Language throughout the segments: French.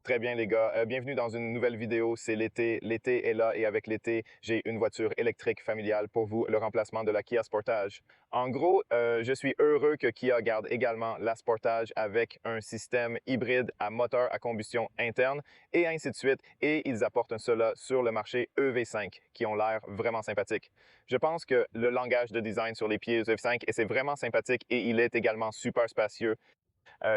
Très bien les gars, bienvenue dans une nouvelle vidéo, c'est l'été, l'été est là et avec l'été, j'ai une voiture électrique familiale pour vous, le remplacement de la Kia Sportage. En gros, je suis heureux que Kia garde également la Sportage avec un système hybride à moteur à combustion interne et ainsi de suite, et ils apportent cela sur le marché EV5 qui ont l'air vraiment sympathiques. Je pense que le langage de design sur les pieds EV5 c'est vraiment sympathique et il est également super spacieux.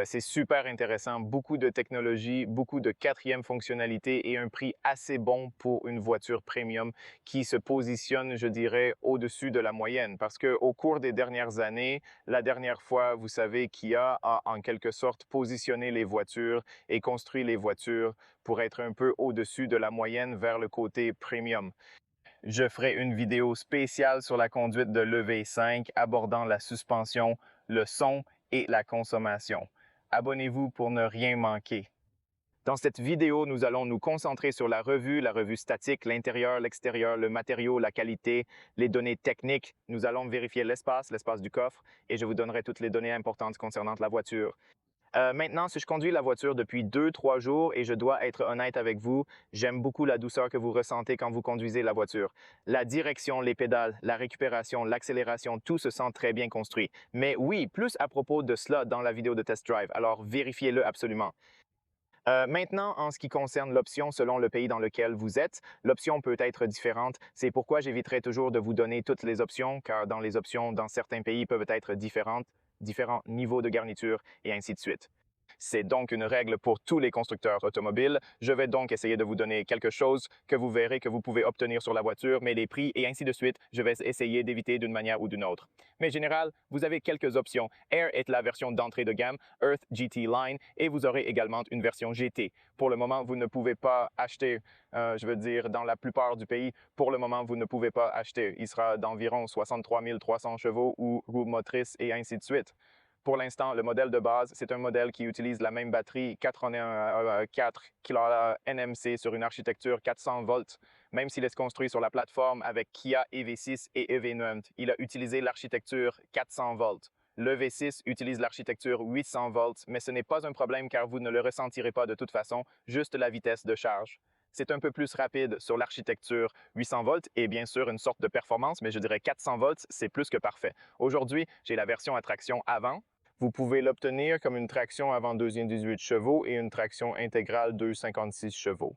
C'est super intéressant, beaucoup de technologie, beaucoup de quatrième fonctionnalité et un prix assez bon pour une voiture premium qui se positionne, je dirais, au-dessus de la moyenne. Parce qu'au cours des dernières années, la dernière fois, vous savez, Kia a en quelque sorte positionné les voitures et construit les voitures pour être un peu au-dessus de la moyenne vers le côté premium. Je ferai une vidéo spéciale sur la conduite de l'EV5 abordant la suspension, le son et la consommation. Abonnez-vous pour ne rien manquer. Dans cette vidéo, nous allons nous concentrer sur la revue statique, l'intérieur, l'extérieur, le matériau, la qualité, les données techniques. Nous allons vérifier l'espace du coffre et je vous donnerai toutes les données importantes concernant la voiture. Maintenant, si je conduis la voiture depuis 2-3 jours et je dois être honnête avec vous, j'aime beaucoup la douceur que vous ressentez quand vous conduisez la voiture. La direction, les pédales, la récupération, l'accélération, tout se sent très bien construit. Mais oui, plus à propos de cela dans la vidéo de test drive, alors vérifiez-le absolument. Maintenant, en ce qui concerne l'option selon le pays dans lequel vous êtes, l'option peut être différente. C'est pourquoi j'éviterai toujours de vous donner toutes les options, car dans les options dans certains pays peuvent être différentes, différents niveaux de garniture et ainsi de suite. C'est donc une règle pour tous les constructeurs automobiles. Je vais donc essayer de vous donner quelque chose que vous verrez que vous pouvez obtenir sur la voiture, mais les prix et ainsi de suite, je vais essayer d'éviter d'une manière ou d'une autre. Mais en général, vous avez quelques options. Air est la version d'entrée de gamme, Earth GT Line, et vous aurez également une version GT. Pour le moment, vous ne pouvez pas acheter, je veux dire, dans la plupart du pays, pour le moment, vous ne pouvez pas acheter. Il sera d'environ 63 300 chevaux ou roues motrices et ainsi de suite. Pour l'instant, le modèle de base, c'est un modèle qui utilise la même batterie 4 kWh NMC sur une architecture 400 volts, même s'il est construit sur la plateforme avec Kia EV6 et EV9. Il a utilisé l'architecture 400 volts. Le V6 utilise l'architecture 800 volts, mais ce n'est pas un problème car vous ne le ressentirez pas de toute façon, juste la vitesse de charge. C'est un peu plus rapide sur l'architecture 800 volts et bien sûr une sorte de performance, mais je dirais 400 volts, c'est plus que parfait. Aujourd'hui, j'ai la version à traction avant. Vous pouvez l'obtenir comme une traction avant deuxième 18 chevaux et une traction intégrale 2,56 chevaux.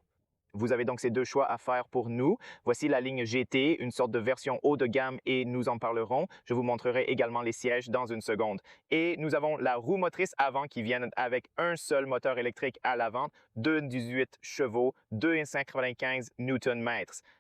Vous avez donc ces deux choix à faire pour nous. Voici la ligne GT, une sorte de version haut de gamme et nous en parlerons. Je vous montrerai également les sièges dans une seconde. Et nous avons la roue motrice avant qui vient avec un seul moteur électrique à l'avant, 2,18 chevaux, 2,95 Nm.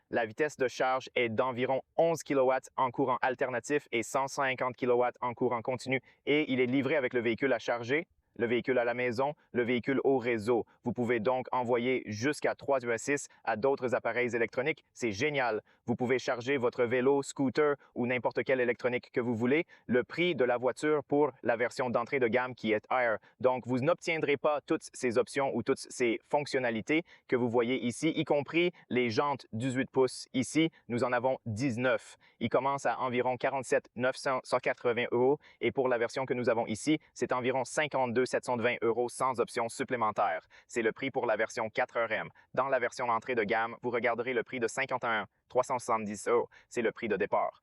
La vitesse de charge est d'environ 11 kW en courant alternatif et 150 kW en courant continu et il est livré avec le véhicule à charger, le véhicule à la maison, le véhicule au réseau. Vous pouvez donc envoyer jusqu'à 3 US6 à d'autres appareils électroniques. C'est génial. Vous pouvez charger votre vélo, scooter ou n'importe quelle électronique que vous voulez. Le prix de la voiture pour la version d'entrée de gamme qui est Air. Donc, vous n'obtiendrez pas toutes ces options ou toutes ces fonctionnalités que vous voyez ici, y compris les jantes 18 pouces. Ici, nous en avons 19. Ils commencent à environ 47 980 € et pour la version que nous avons ici, c'est environ 52 720 € sans options supplémentaires. C'est le prix pour la version 4RM. Dans la version d'entrée de gamme, vous regarderez le prix de 51 370 €. C'est le prix de départ.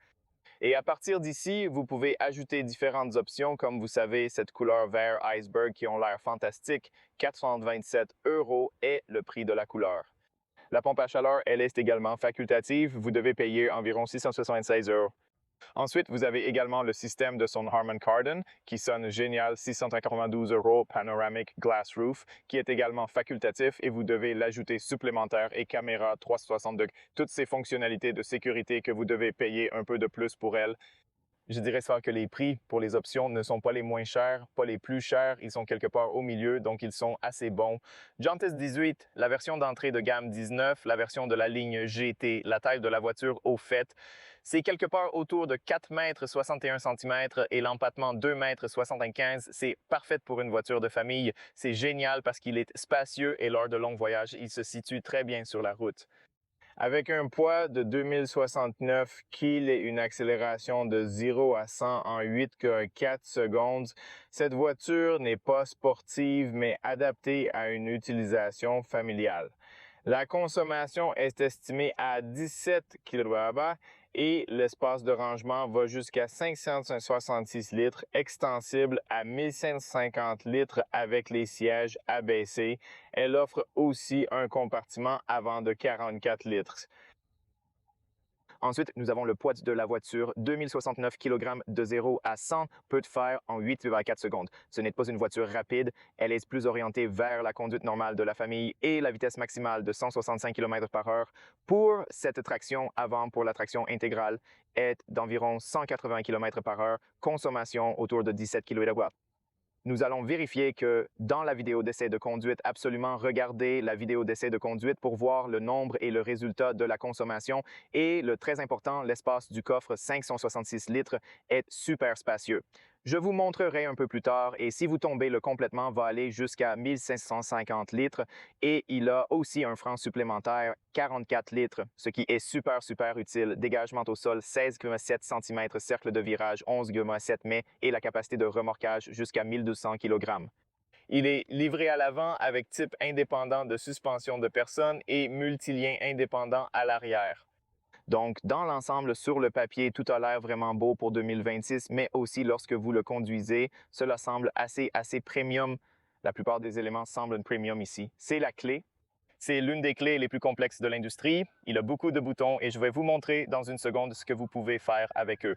Et à partir d'ici, vous pouvez ajouter différentes options, comme vous savez, cette couleur vert iceberg qui ont l'air fantastique. 427 € est le prix de la couleur. La pompe à chaleur, elle est également facultative. Vous devez payer environ 676 €. Ensuite, vous avez également le système de son Harman Kardon qui sonne génial, 692 € Panoramic Glass Roof, qui est également facultatif et vous devez l'ajouter supplémentaire et caméra 360 degrés. Toutes ces fonctionnalités de sécurité que vous devez payer un peu de plus pour elles. Je dirais ça que les prix pour les options ne sont pas les moins chers, pas les plus chers, ils sont quelque part au milieu, donc ils sont assez bons. Jantes 18, la version d'entrée de gamme 19, la version de la ligne GT, la taille de la voiture au fait, c'est quelque part autour de 4 mètres 61 cm et l'empattement 2 mètres 75. C'est parfait pour une voiture de famille. C'est génial parce qu'il est spacieux et lors de longs voyages, il se situe très bien sur la route. Avec un poids de 2069 kg et une accélération de 0 à 100 en 8,4 secondes, cette voiture n'est pas sportive mais adaptée à une utilisation familiale. La consommation est estimée à 17 kWh et l'espace de rangement va jusqu'à 566 litres, extensible à 1550 litres avec les sièges abaissés. Elle offre aussi un compartiment avant de 44 litres. Ensuite, nous avons le poids de la voiture, 2069 kg de 0 à 100 peut faire en 8,4 secondes. Ce n'est pas une voiture rapide, elle est plus orientée vers la conduite normale de la famille et la vitesse maximale de 165 km/h pour cette traction avant pour la traction intégrale est d'environ 180 km/h, consommation autour de 17 kW. Nous allons vérifier que dans la vidéo d'essai de conduite, absolument regarder la vidéo d'essai de conduite pour voir le nombre et le résultat de la consommation. Et le très important, l'espace du coffre 566 litres est super spacieux. Je vous montrerai un peu plus tard et si vous tombez, le complètement va aller jusqu'à 1550 litres et il a aussi un frein supplémentaire 44 litres, ce qui est super utile. Dégagement au sol 16,7 cm, cercle de virage 11,7 mètres et la capacité de remorquage jusqu'à 1200 kg. Il est livré à l'avant avec type indépendant de suspension de personnes et multilien indépendant à l'arrière. Donc, dans l'ensemble, sur le papier, tout a l'air vraiment beau pour 2026, mais aussi lorsque vous le conduisez, cela semble assez premium. La plupart des éléments semblent premium ici. C'est la clé. C'est l'une des clés les plus complexes de l'industrie. Il a beaucoup de boutons et je vais vous montrer dans une seconde ce que vous pouvez faire avec eux.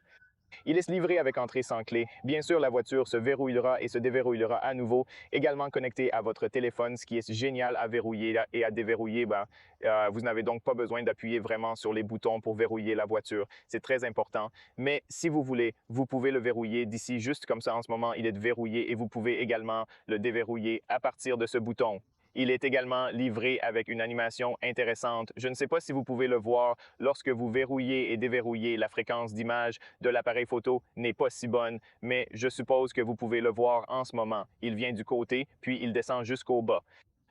Il est livré avec entrée sans clé. Bien sûr, la voiture se verrouillera et se déverrouillera à nouveau, également connecté à votre téléphone, ce qui est génial à verrouiller et à déverrouiller. Vous n'avez donc pas besoin d'appuyer vraiment sur les boutons pour verrouiller la voiture. C'est très important. Mais si vous voulez, vous pouvez le verrouiller d'ici, juste comme ça en ce moment, il est verrouillé et vous pouvez également le déverrouiller à partir de ce bouton. Il est également livré avec une animation intéressante. Je ne sais pas si vous pouvez le voir, lorsque vous verrouillez et déverrouillez, la fréquence d'image de l'appareil photo n'est pas si bonne, mais je suppose que vous pouvez le voir en ce moment. Il vient du côté, puis il descend jusqu'au bas.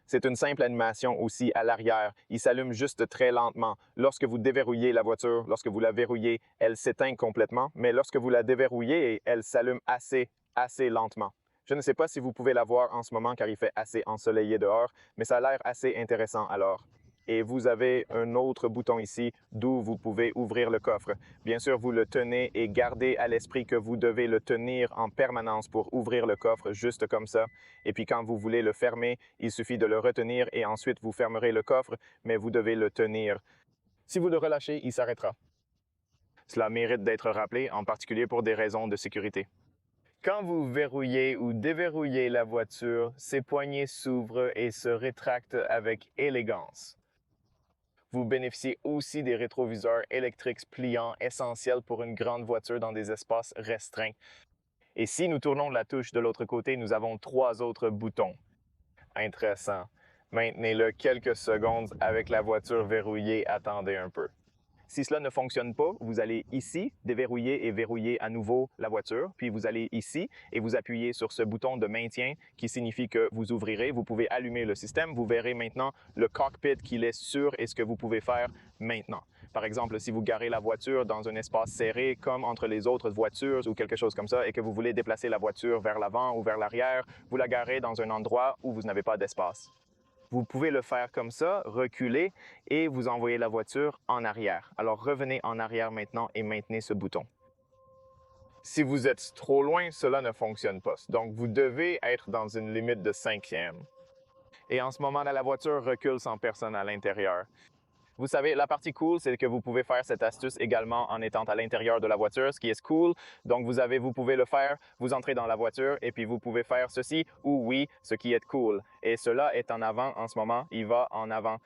C'est une simple animation aussi à l'arrière. Il s'allume juste très lentement. Lorsque vous déverrouillez la voiture, lorsque vous la verrouillez, elle s'éteint complètement, mais lorsque vous la déverrouillez, elle s'allume assez lentement. Je ne sais pas si vous pouvez la voir en ce moment car il fait assez ensoleillé dehors, mais ça a l'air assez intéressant alors. Et vous avez un autre bouton ici d'où vous pouvez ouvrir le coffre. Bien sûr, vous le tenez et gardez à l'esprit que vous devez le tenir en permanence pour ouvrir le coffre juste comme ça. Et puis quand vous voulez le fermer, il suffit de le retenir et ensuite vous fermerez le coffre, mais vous devez le tenir. Si vous le relâchez, il s'arrêtera. Cela mérite d'être rappelé, en particulier pour des raisons de sécurité. Quand vous verrouillez ou déverrouillez la voiture, ses poignées s'ouvrent et se rétractent avec élégance. Vous bénéficiez aussi des rétroviseurs électriques pliants essentiels pour une grande voiture dans des espaces restreints. Et si nous tournons la touche de l'autre côté, nous avons 3 autres boutons. Intéressant. Maintenez-le quelques secondes avec la voiture verrouillée, attendez un peu. Si cela ne fonctionne pas, vous allez ici déverrouiller et verrouiller à nouveau la voiture, puis vous allez ici et vous appuyez sur ce bouton de maintien qui signifie que vous ouvrirez, vous pouvez allumer le système, vous verrez maintenant le cockpit qui laisse sur et ce que vous pouvez faire maintenant. Par exemple, si vous garez la voiture dans un espace serré comme entre les autres voitures ou quelque chose comme ça et que vous voulez déplacer la voiture vers l'avant ou vers l'arrière, vous la garez dans un endroit où vous n'avez pas d'espace. Vous pouvez le faire comme ça, reculer et vous envoyez la voiture en arrière. Alors revenez en arrière maintenant et maintenez ce bouton. Si vous êtes trop loin, cela ne fonctionne pas. Donc vous devez être dans une limite de 5e. Et en ce moment, la voiture recule sans personne à l'intérieur. Vous savez, la partie cool, c'est que vous pouvez faire cette astuce également en étant à l'intérieur de la voiture, ce qui est cool. Donc, vous pouvez le faire, vous entrez dans la voiture et puis vous pouvez faire ceci ou oui, ce qui est cool. Et cela est en avant en ce moment, il va en avant.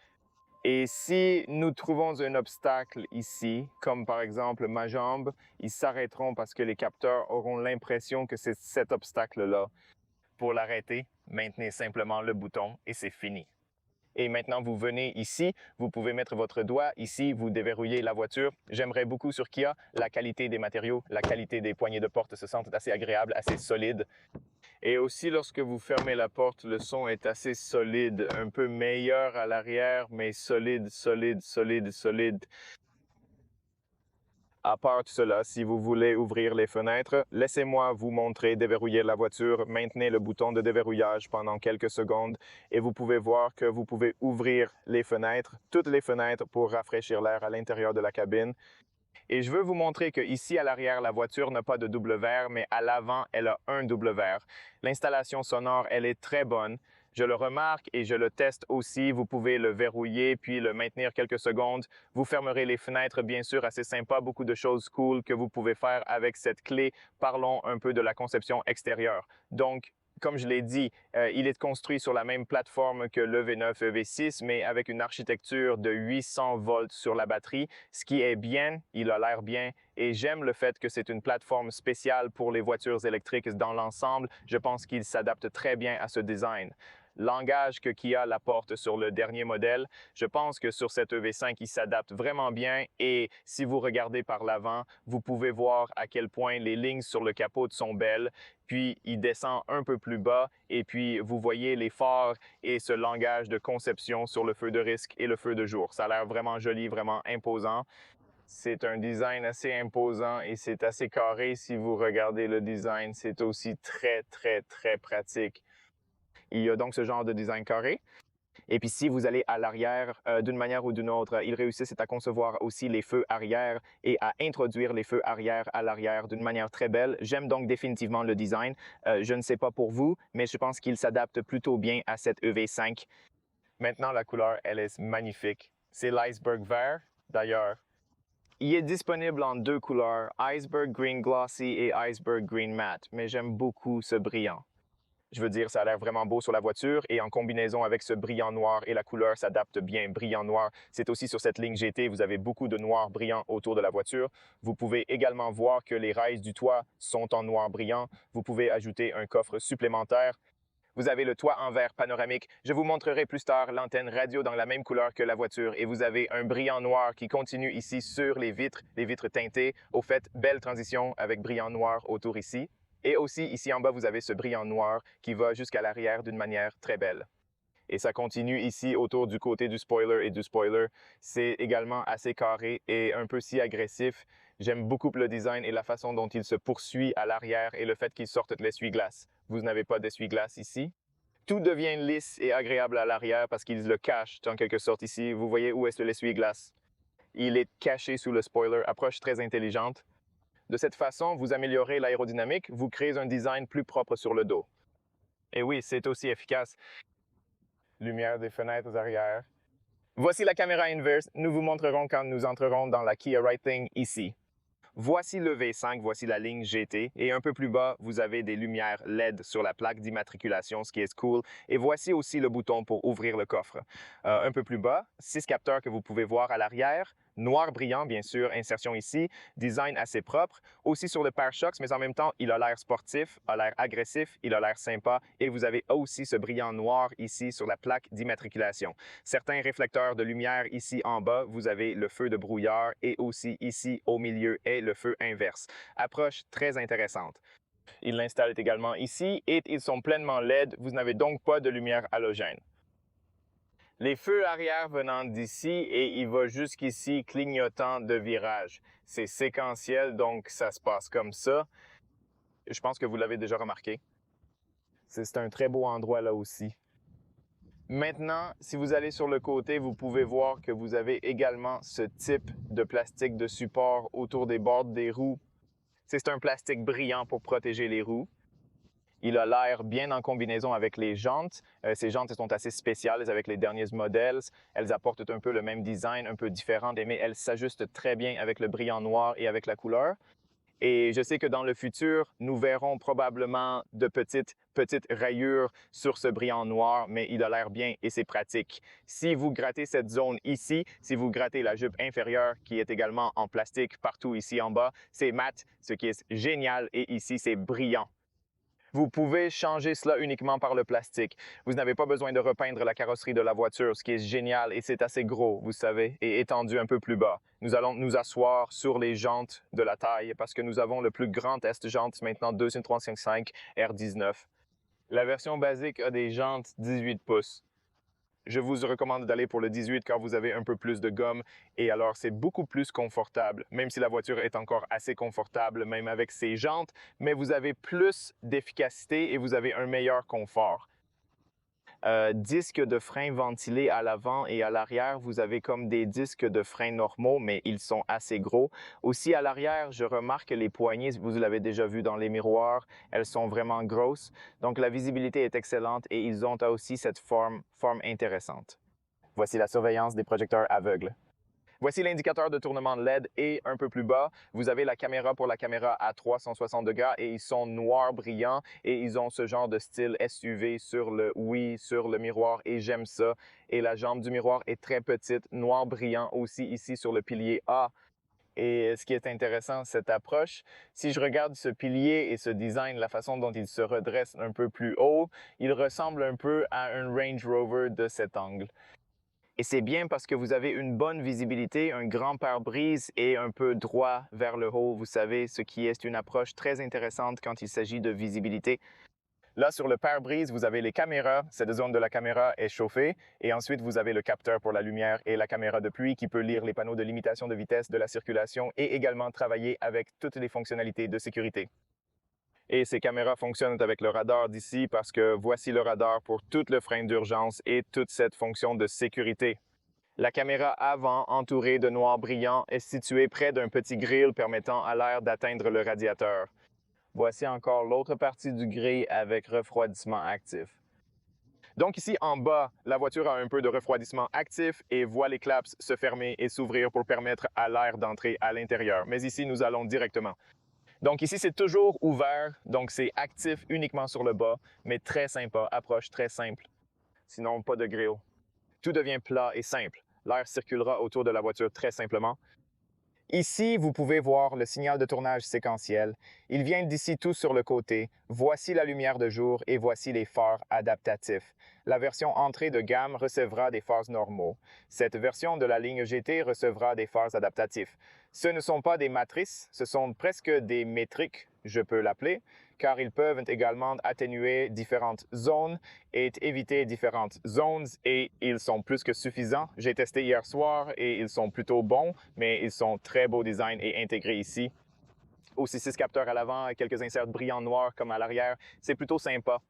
Et si nous trouvons un obstacle ici, comme par exemple ma jambe, ils s'arrêteront parce que les capteurs auront l'impression que c'est cet obstacle-là. Pour l'arrêter, maintenez simplement le bouton et c'est fini. Et maintenant, vous venez ici, vous pouvez mettre votre doigt ici, vous déverrouillez la voiture. J'aimerais beaucoup sur Kia la qualité des matériaux, la qualité des poignées de porte se sentent assez agréables, assez solides. Et aussi, lorsque vous fermez la porte, le son est assez solide, un peu meilleur à l'arrière, mais solide, solide, solide, solide. À part cela, si vous voulez ouvrir les fenêtres, laissez-moi vous montrer déverrouiller la voiture. Maintenez le bouton de déverrouillage pendant quelques secondes et vous pouvez voir que vous pouvez ouvrir les fenêtres, toutes les fenêtres pour rafraîchir l'air à l'intérieur de la cabine. Et je veux vous montrer qu'ici à l'arrière, la voiture n'a pas de double verre, mais à l'avant, elle a un double verre. L'installation sonore, elle est très bonne. Je le remarque et je le teste aussi. Vous pouvez le verrouiller puis le maintenir quelques secondes. Vous fermerez les fenêtres, bien sûr, assez sympa. Beaucoup de choses cool que vous pouvez faire avec cette clé. Parlons un peu de la conception extérieure. Donc, comme je l'ai dit, il est construit sur la même plateforme que le V9 et V6, mais avec une architecture de 800 volts sur la batterie, ce qui est bien, il a l'air bien, et j'aime le fait que c'est une plateforme spéciale pour les voitures électriques dans l'ensemble. Je pense qu'il s'adapte très bien à ce design. Langage que Kia apporte sur le dernier modèle, je pense que sur cette EV5, il s'adapte vraiment bien et si vous regardez par l'avant, vous pouvez voir à quel point les lignes sur le capot sont belles. Puis il descend un peu plus bas et puis vous voyez les phares et ce langage de conception sur le feu de risque et le feu de jour. Ça a l'air vraiment joli, vraiment imposant. C'est un design assez imposant et c'est assez carré si vous regardez le design. C'est aussi très, très, très pratique. Il y a donc ce genre de design carré. Et puis si vous allez à l'arrière, d'une manière ou d'une autre, ils réussissent à concevoir aussi les feux arrière et à introduire les feux arrière à l'arrière d'une manière très belle. J'aime donc définitivement le design. Je ne sais pas pour vous, mais je pense qu'il s'adapte plutôt bien à cette EV5. Maintenant, la couleur, elle est magnifique. C'est l'iceberg vert, d'ailleurs. Il est disponible en deux couleurs, Iceberg Green Glossy et Iceberg Green Matte, mais j'aime beaucoup ce brillant. Je veux dire, ça a l'air vraiment beau sur la voiture et en combinaison avec ce brillant noir et la couleur s'adapte bien. Brillant noir, c'est aussi sur cette ligne GT, vous avez beaucoup de noir brillant autour de la voiture. Vous pouvez également voir que les rails du toit sont en noir brillant. Vous pouvez ajouter un coffre supplémentaire. Vous avez le toit en verre panoramique. Je vous montrerai plus tard l'antenne radio dans la même couleur que la voiture et vous avez un brillant noir qui continue ici sur les vitres teintées. Au fait, belle transition avec brillant noir autour ici. Et aussi, ici en bas, vous avez ce brillant noir qui va jusqu'à l'arrière d'une manière très belle. Et ça continue ici autour du côté du spoiler et du spoiler. C'est également assez carré et un peu si agressif. J'aime beaucoup le design et la façon dont il se poursuit à l'arrière et le fait qu'il sorte de l'essuie-glace. Vous n'avez pas d'essuie-glace ici. Tout devient lisse et agréable à l'arrière parce qu'il le cache en quelque sorte ici. Vous voyez où est l'essuie-glace? Il est caché sous le spoiler. Approche très intelligente. De cette façon, vous améliorez l'aérodynamique, vous créez un design plus propre sur le dos. Et oui, c'est aussi efficace. Lumière des fenêtres arrière. Voici la caméra inverse. Nous vous montrerons quand nous entrerons dans la Kia Writing ici. Voici le V5, voici la ligne GT et un peu plus bas, vous avez des lumières LED sur la plaque d'immatriculation, ce qui est cool. Et voici aussi le bouton pour ouvrir le coffre. Un peu plus bas, 6 capteurs que vous pouvez voir à l'arrière. Noir brillant, bien sûr, insertion ici. Design assez propre. Aussi sur le pare-chocs, mais en même temps, il a l'air sportif, a l'air agressif, il a l'air sympa. Et vous avez aussi ce brillant noir ici sur la plaque d'immatriculation. Certains réflecteurs de lumière ici en bas, vous avez le feu de brouillard et aussi ici au milieu est le feu inverse. Approche très intéressante. Il l'installe également ici et ils sont pleinement LED. Vous n'avez donc pas de lumière halogène. Les feux arrière venant d'ici et il va jusqu'ici clignotant de virage. C'est séquentiel, donc ça se passe comme ça. Je pense que vous l'avez déjà remarqué. C'est un très beau endroit là aussi. Maintenant, si vous allez sur le côté, vous pouvez voir que vous avez également ce type de plastique de support autour des bords des roues. C'est un plastique brillant pour protéger les roues. Il a l'air bien en combinaison avec les jantes. Ces jantes sont assez spéciales avec les derniers modèles. Elles apportent un peu le même design, un peu différent, mais elles s'ajustent très bien avec le brillant noir et avec la couleur. Et je sais que dans le futur, nous verrons probablement de petites rayures sur ce brillant noir, mais il a l'air bien et c'est pratique. Si vous grattez cette zone ici, si vous grattez la jupe inférieure qui est également en plastique partout ici en bas, c'est mat, ce qui est génial et ici c'est brillant. Vous pouvez changer cela uniquement par le plastique. Vous n'avez pas besoin de repeindre la carrosserie de la voiture, ce qui est génial et c'est assez gros, vous savez, et étendu un peu plus bas. Nous allons nous asseoir sur les jantes de la taille parce que nous avons le plus grand test jantes maintenant 2355 R19. La version basique a des jantes 18 pouces. Je vous recommande d'aller pour le 18 car vous avez un peu plus de gomme et alors c'est beaucoup plus confortable, même si la voiture est encore assez confortable, même avec ses jantes, mais vous avez plus d'efficacité et vous avez un meilleur confort. Disques de frein ventilés à l'avant et à l'arrière, vous avez comme des disques de frein normaux, mais ils sont assez gros. Aussi à l'arrière, je remarque que les poignées, vous l'avez déjà vu dans les miroirs, elles sont vraiment grosses. Donc la visibilité est excellente et ils ont aussi cette forme intéressante. Voici la surveillance des projecteurs aveugles. Voici l'indicateur de tournement LED et un peu plus bas, vous avez la caméra pour la caméra à 360 degrés et ils sont noirs brillants et ils ont ce genre de style SUV sur le miroir et j'aime ça. Et la jambe du miroir est très petite, noir brillant aussi ici sur le pilier A. Et ce qui est intéressant, cette approche, si je regarde ce pilier et ce design, la façon dont il se redresse un peu plus haut, il ressemble un peu à un Range Rover de cet angle. Et c'est bien parce que vous avez une bonne visibilité, un grand pare-brise et un peu droit vers le haut, vous savez, ce qui est une approche très intéressante quand il s'agit de visibilité. Là, sur le pare-brise, vous avez les caméras. Cette zone de la caméra est chauffée. Et ensuite, vous avez le capteur pour la lumière et la caméra de pluie qui peut lire les panneaux de limitation de vitesse de la circulation et également travailler avec toutes les fonctionnalités de sécurité. Et ces caméras fonctionnent avec le radar d'ici parce que voici le radar pour tout le frein d'urgence et toute cette fonction de sécurité. La caméra avant, entourée de noir brillant, est située près d'un petit grill permettant à l'air d'atteindre le radiateur. Voici encore l'autre partie du grill avec refroidissement actif. Donc ici en bas, la voiture a un peu de refroidissement actif et voit les claps se fermer et s'ouvrir pour permettre à l'air d'entrer à l'intérieur. Mais ici, nous allons directement. Donc ici, c'est toujours ouvert, donc c'est actif uniquement sur le bas, mais très sympa, approche très simple. Sinon, pas de grill. Tout devient plat et simple. L'air circulera autour de la voiture très simplement. Ici, vous pouvez voir le signal de tournage séquentiel. Il vient d'ici tout sur le côté. Voici la lumière de jour et voici les phares adaptatifs. La version entrée de gamme recevra des phares normaux. Cette version de la ligne GT recevra des phares adaptatifs. Ce ne sont pas des matrices, ce sont presque des métriques, je peux l'appeler, car ils peuvent également atténuer différentes zones et éviter différentes zones et ils sont plus que suffisants. J'ai testé hier soir et ils sont plutôt bons, mais ils sont très beau design et intégrés ici. Aussi 6 capteurs à l'avant et quelques inserts brillants noirs comme à l'arrière. C'est plutôt sympa.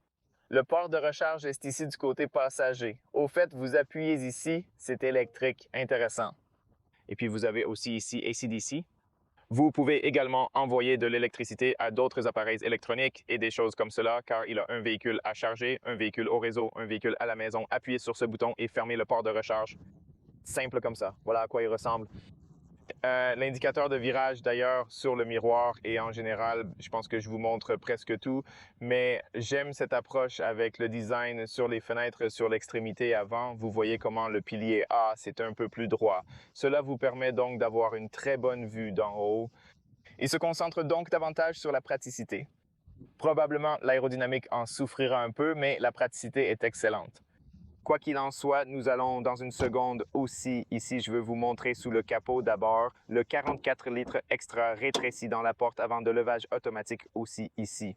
Le port de recharge est ici du côté passager. Au fait, vous appuyez ici, c'est électrique, intéressant. Et puis vous avez aussi ici AC/DC. Vous pouvez également envoyer de l'électricité à d'autres appareils électroniques et des choses comme cela, car il a un véhicule à charger, un véhicule au réseau, un véhicule à la maison. Appuyez sur ce bouton et fermez le port de recharge. Simple comme ça. Voilà à quoi il ressemble. L'indicateur de virage d'ailleurs sur le miroir et en général, je pense que je vous montre presque tout, mais j'aime cette approche avec le design sur les fenêtres sur l'extrémité avant. Vous voyez comment le pilier A, c'est un peu plus droit. Cela vous permet donc d'avoir une très bonne vue d'en haut. Il se concentre donc davantage sur la praticité. Probablement l'aérodynamique en souffrira un peu, mais la praticité est excellente. Quoi qu'il en soit, nous allons dans une seconde aussi, ici je veux vous montrer sous le capot d'abord, le 44 litres extra rétréci dans la porte avant de levage automatique aussi ici.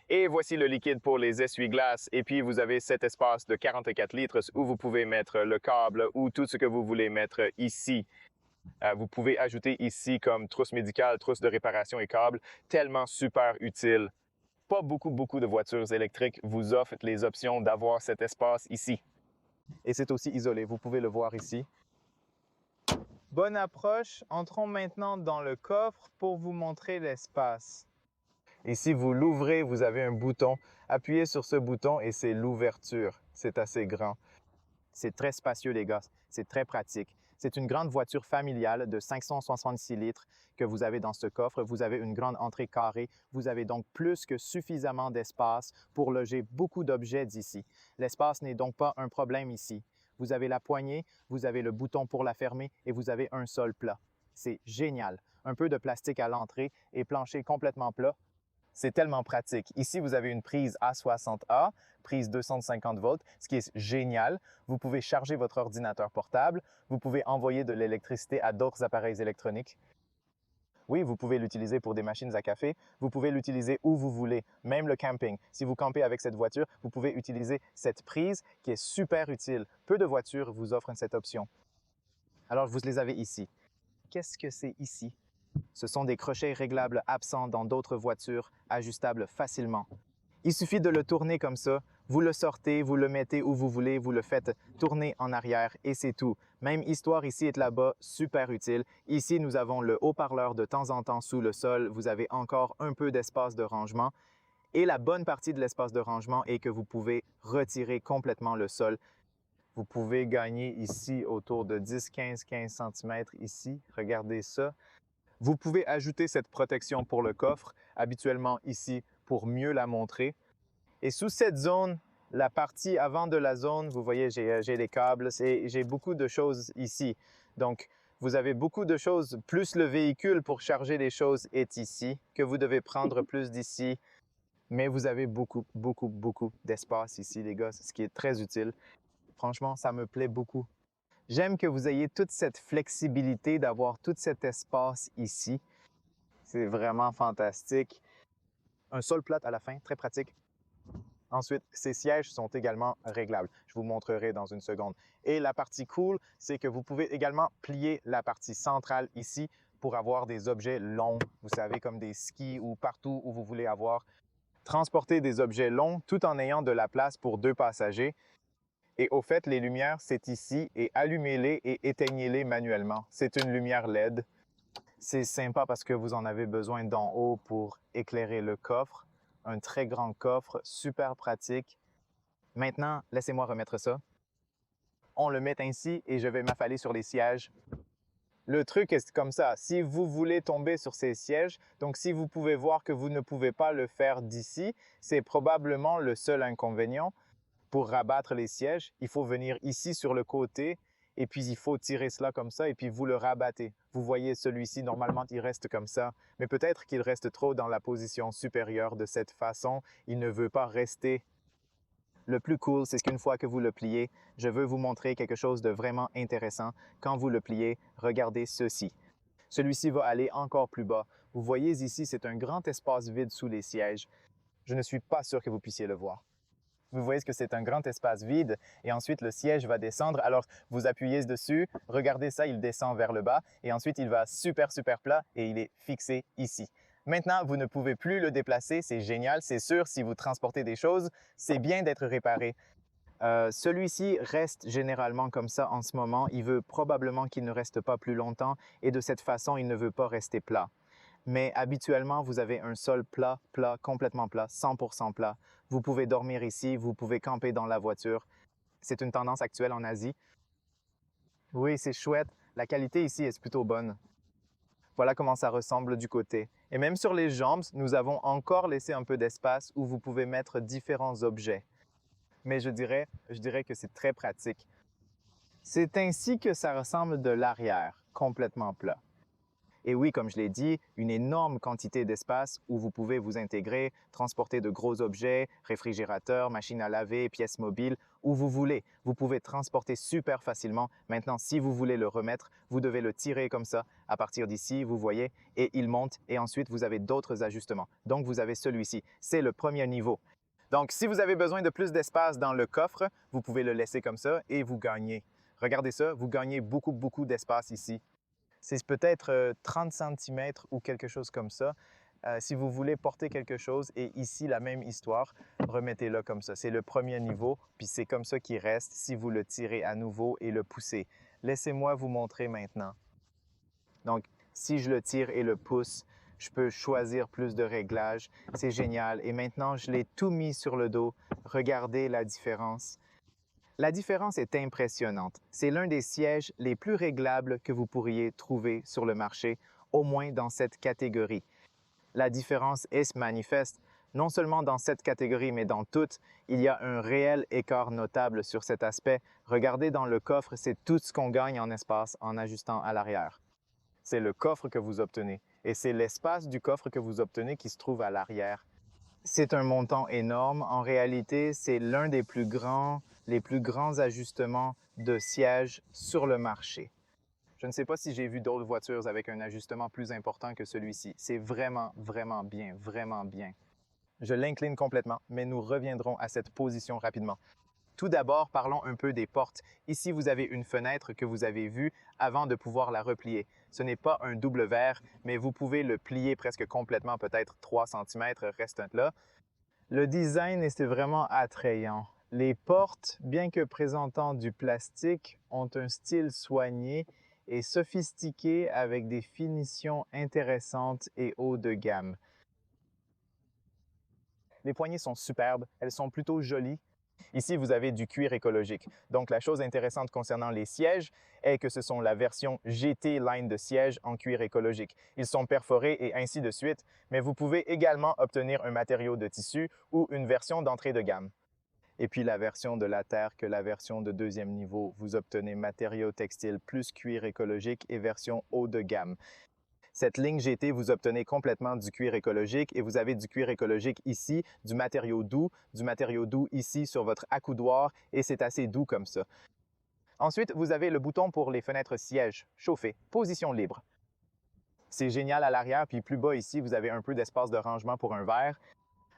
Et voici le liquide pour les essuie-glaces et puis vous avez cet espace de 44 litres où vous pouvez mettre le câble ou tout ce que vous voulez mettre ici. Vous pouvez ajouter ici comme trousse médicale, trousse de réparation et câble, tellement super utile. Pas beaucoup de voitures électriques vous offrent les options d'avoir cet espace ici. Et c'est aussi isolé, vous pouvez le voir ici. Bonne approche, entrons maintenant dans le coffre pour vous montrer l'espace. Ici, vous l'ouvrez, vous avez un bouton. Appuyez sur ce bouton et c'est l'ouverture. C'est assez grand. C'est très spacieux, les gars. C'est très pratique. C'est une grande voiture familiale de 566 litres que vous avez dans ce coffre. Vous avez une grande entrée carrée. Vous avez donc plus que suffisamment d'espace pour loger beaucoup d'objets d'ici. L'espace n'est donc pas un problème ici. Vous avez la poignée, vous avez le bouton pour la fermer et vous avez un sol plat. C'est génial. Un peu de plastique à l'entrée et plancher complètement plat. C'est tellement pratique. Ici, vous avez une prise A60A, prise 250 volts, ce qui est génial. Vous pouvez charger votre ordinateur portable. Vous pouvez envoyer de l'électricité à d'autres appareils électroniques. Oui, vous pouvez l'utiliser pour des machines à café, vous pouvez l'utiliser où vous voulez, même le camping. Si vous campez avec cette voiture, vous pouvez utiliser cette prise qui est super utile. Peu de voitures vous offrent cette option. Alors, vous les avez ici. Qu'est-ce que c'est ici? Ce sont des crochets réglables absents dans d'autres voitures, ajustables facilement. Il suffit de le tourner comme ça, vous le sortez, vous le mettez où vous voulez, vous le faites tourner en arrière et c'est tout. Même histoire ici et là-bas, super utile. Ici, nous avons le haut-parleur de temps en temps sous le sol. Vous avez encore un peu d'espace de rangement. Et la bonne partie de l'espace de rangement est que vous pouvez retirer complètement le sol. Vous pouvez gagner ici autour de 10, 15 cm ici. Regardez ça. Vous pouvez ajouter cette protection pour le coffre, habituellement ici, pour mieux la montrer. Et sous cette zone, la partie avant de la zone, vous voyez, j'ai les câbles, j'ai beaucoup de choses ici. Donc, vous avez beaucoup de choses, plus le véhicule pour charger les choses est ici, que vous devez prendre plus d'ici. Mais vous avez beaucoup d'espace ici, les gars, ce qui est très utile. Franchement, ça me plaît beaucoup. J'aime que vous ayez toute cette flexibilité d'avoir tout cet espace ici. C'est vraiment fantastique. Un sol plat à la fin, très pratique. Ensuite, ces sièges sont également réglables. Je vous montrerai dans une seconde. Et la partie cool, c'est que vous pouvez également plier la partie centrale ici pour avoir des objets longs, vous savez, comme des skis ou partout où vous voulez avoir. Transporter des objets longs tout en ayant de la place pour 2 passagers. Et au fait, les lumières, c'est ici et allumez-les et éteignez-les manuellement. C'est une lumière LED. C'est sympa parce que vous en avez besoin d'en haut pour éclairer le coffre. Un très grand coffre, super pratique. Maintenant, laissez-moi remettre ça. On le met ainsi et je vais m'affaler sur les sièges. Le truc est comme ça, si vous voulez tomber sur ces sièges, donc si vous pouvez voir que vous ne pouvez pas le faire d'ici, c'est probablement le seul inconvénient. Pour rabattre les sièges, il faut venir ici sur le côté et puis il faut tirer cela comme ça et puis vous le rabattez. Vous voyez celui-ci, normalement, il reste comme ça, mais peut-être qu'il reste trop dans la position supérieure de cette façon. Il ne veut pas rester. Le plus cool, c'est qu'une fois que vous le pliez, je veux vous montrer quelque chose de vraiment intéressant. Quand vous le pliez, regardez ceci. Celui-ci va aller encore plus bas. Vous voyez ici, c'est un grand espace vide sous les sièges. Je ne suis pas sûr que vous puissiez le voir. Vous voyez que c'est un grand espace vide et ensuite le siège va descendre. Alors, vous appuyez dessus, regardez ça, il descend vers le bas et ensuite il va super plat et il est fixé ici. Maintenant, vous ne pouvez plus le déplacer, c'est génial, c'est sûr, si vous transportez des choses, c'est bien d'être réparé. Celui-ci reste généralement comme ça en ce moment. Il veut probablement qu'il ne reste pas plus longtemps et de cette façon, il ne veut pas rester plat. Mais habituellement, vous avez un sol plat, complètement plat, 100% plat. Vous pouvez dormir ici, vous pouvez camper dans la voiture. C'est une tendance actuelle en Asie. Oui, c'est chouette. La qualité ici est plutôt bonne. Voilà comment ça ressemble du côté. Et même sur les jambes, nous avons encore laissé un peu d'espace où vous pouvez mettre différents objets. Mais je dirais que c'est très pratique. C'est ainsi que ça ressemble de l'arrière, complètement plat. Et oui, comme je l'ai dit, une énorme quantité d'espace où vous pouvez vous intégrer, transporter de gros objets, réfrigérateurs, machines à laver, pièces mobiles, où vous voulez. Vous pouvez transporter super facilement. Maintenant, si vous voulez le remettre, vous devez le tirer comme ça à partir d'ici, vous voyez, et il monte. Et ensuite, vous avez d'autres ajustements. Donc, vous avez celui-ci. C'est le premier niveau. Donc, si vous avez besoin de plus d'espace dans le coffre, vous pouvez le laisser comme ça et vous gagnez. Regardez ça, vous gagnez beaucoup d'espace ici. C'est peut-être 30 cm ou quelque chose comme ça. Si vous voulez porter quelque chose, et ici la même histoire, remettez-le comme ça. C'est le premier niveau, puis c'est comme ça qu'il reste si vous le tirez à nouveau et le poussez. Laissez-moi vous montrer maintenant. Donc, si je le tire et le pousse, je peux choisir plus de réglages. C'est génial. Et maintenant, je l'ai tout mis sur le dos. Regardez la différence. La différence est impressionnante. C'est l'un des sièges les plus réglables que vous pourriez trouver sur le marché, au moins dans cette catégorie. La différence est manifeste. Non seulement dans cette catégorie, mais dans toutes, il y a un réel écart notable sur cet aspect. Regardez dans le coffre, c'est tout ce qu'on gagne en espace en ajustant à l'arrière. C'est le coffre que vous obtenez et c'est l'espace du coffre que vous obtenez qui se trouve à l'arrière. C'est un montant énorme. En réalité, c'est l'un des les plus grands ajustements de sièges sur le marché. Je ne sais pas si j'ai vu d'autres voitures avec un ajustement plus important que celui-ci. C'est vraiment, vraiment bien, vraiment bien. Je l'incline complètement, mais nous reviendrons à cette position rapidement. Tout d'abord, parlons un peu des portes. Ici, vous avez une fenêtre que vous avez vue avant de pouvoir la replier. Ce n'est pas un double verre, mais vous pouvez le plier presque complètement, peut-être 3 cm restent là. Le design est vraiment attrayant. Les portes, bien que présentant du plastique, ont un style soigné et sophistiqué avec des finitions intéressantes et haut de gamme. Les poignées sont superbes, elles sont plutôt jolies. Ici, vous avez du cuir écologique. Donc, la chose intéressante concernant les sièges est que ce sont la version GT Line de sièges en cuir écologique. Ils sont perforés et ainsi de suite, mais vous pouvez également obtenir un matériau de tissu ou une version d'entrée de gamme. Et puis la version de la Terre que la version de deuxième niveau, vous obtenez matériaux textiles plus cuir écologique et version haut de gamme. Cette ligne GT, vous obtenez complètement du cuir écologique et vous avez du cuir écologique ici, du matériau doux ici sur votre accoudoir et c'est assez doux comme ça. Ensuite, vous avez le bouton pour les fenêtres sièges, chauffées, position libre. C'est génial à l'arrière, puis plus bas ici, vous avez un peu d'espace de rangement pour un verre.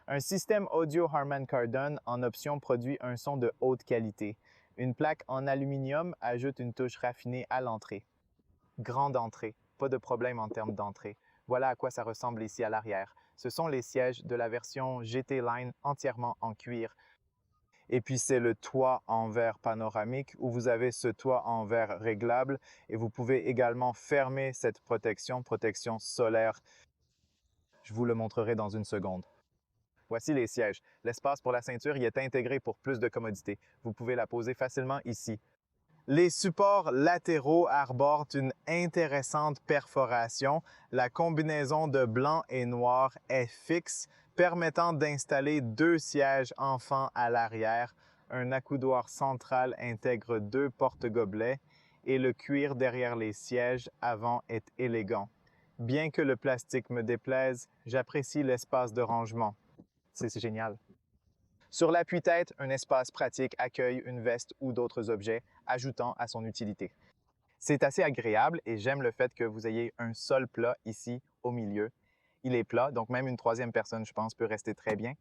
Un système audio Harman Kardon en option produit un son de haute qualité. Une plaque en aluminium ajoute une touche raffinée à l'entrée. Grande entrée, pas de problème en termes d'entrée. Voilà à quoi ça ressemble ici à l'arrière. Ce sont les sièges de la version GT Line entièrement en cuir. Et puis c'est le toit en verre panoramique où vous avez ce toit en verre réglable et vous pouvez également fermer cette protection solaire. Je vous le montrerai dans une seconde. Voici les sièges. L'espace pour la ceinture y est intégré pour plus de commodité. Vous pouvez la poser facilement ici. Les supports latéraux arborent une intéressante perforation. La combinaison de blanc et noir est fixe, permettant d'installer 2 sièges enfants à l'arrière. Un accoudoir central intègre 2 porte-gobelets et le cuir derrière les sièges avant est élégant. Bien que le plastique me déplaise, j'apprécie l'espace de rangement. C'est génial. Sur l'appui-tête, un espace pratique accueille une veste ou d'autres objets, ajoutant à son utilité. C'est assez agréable et j'aime le fait que vous ayez un sol plat ici au milieu. Il est plat, donc même une troisième personne, je pense, peut rester très bien.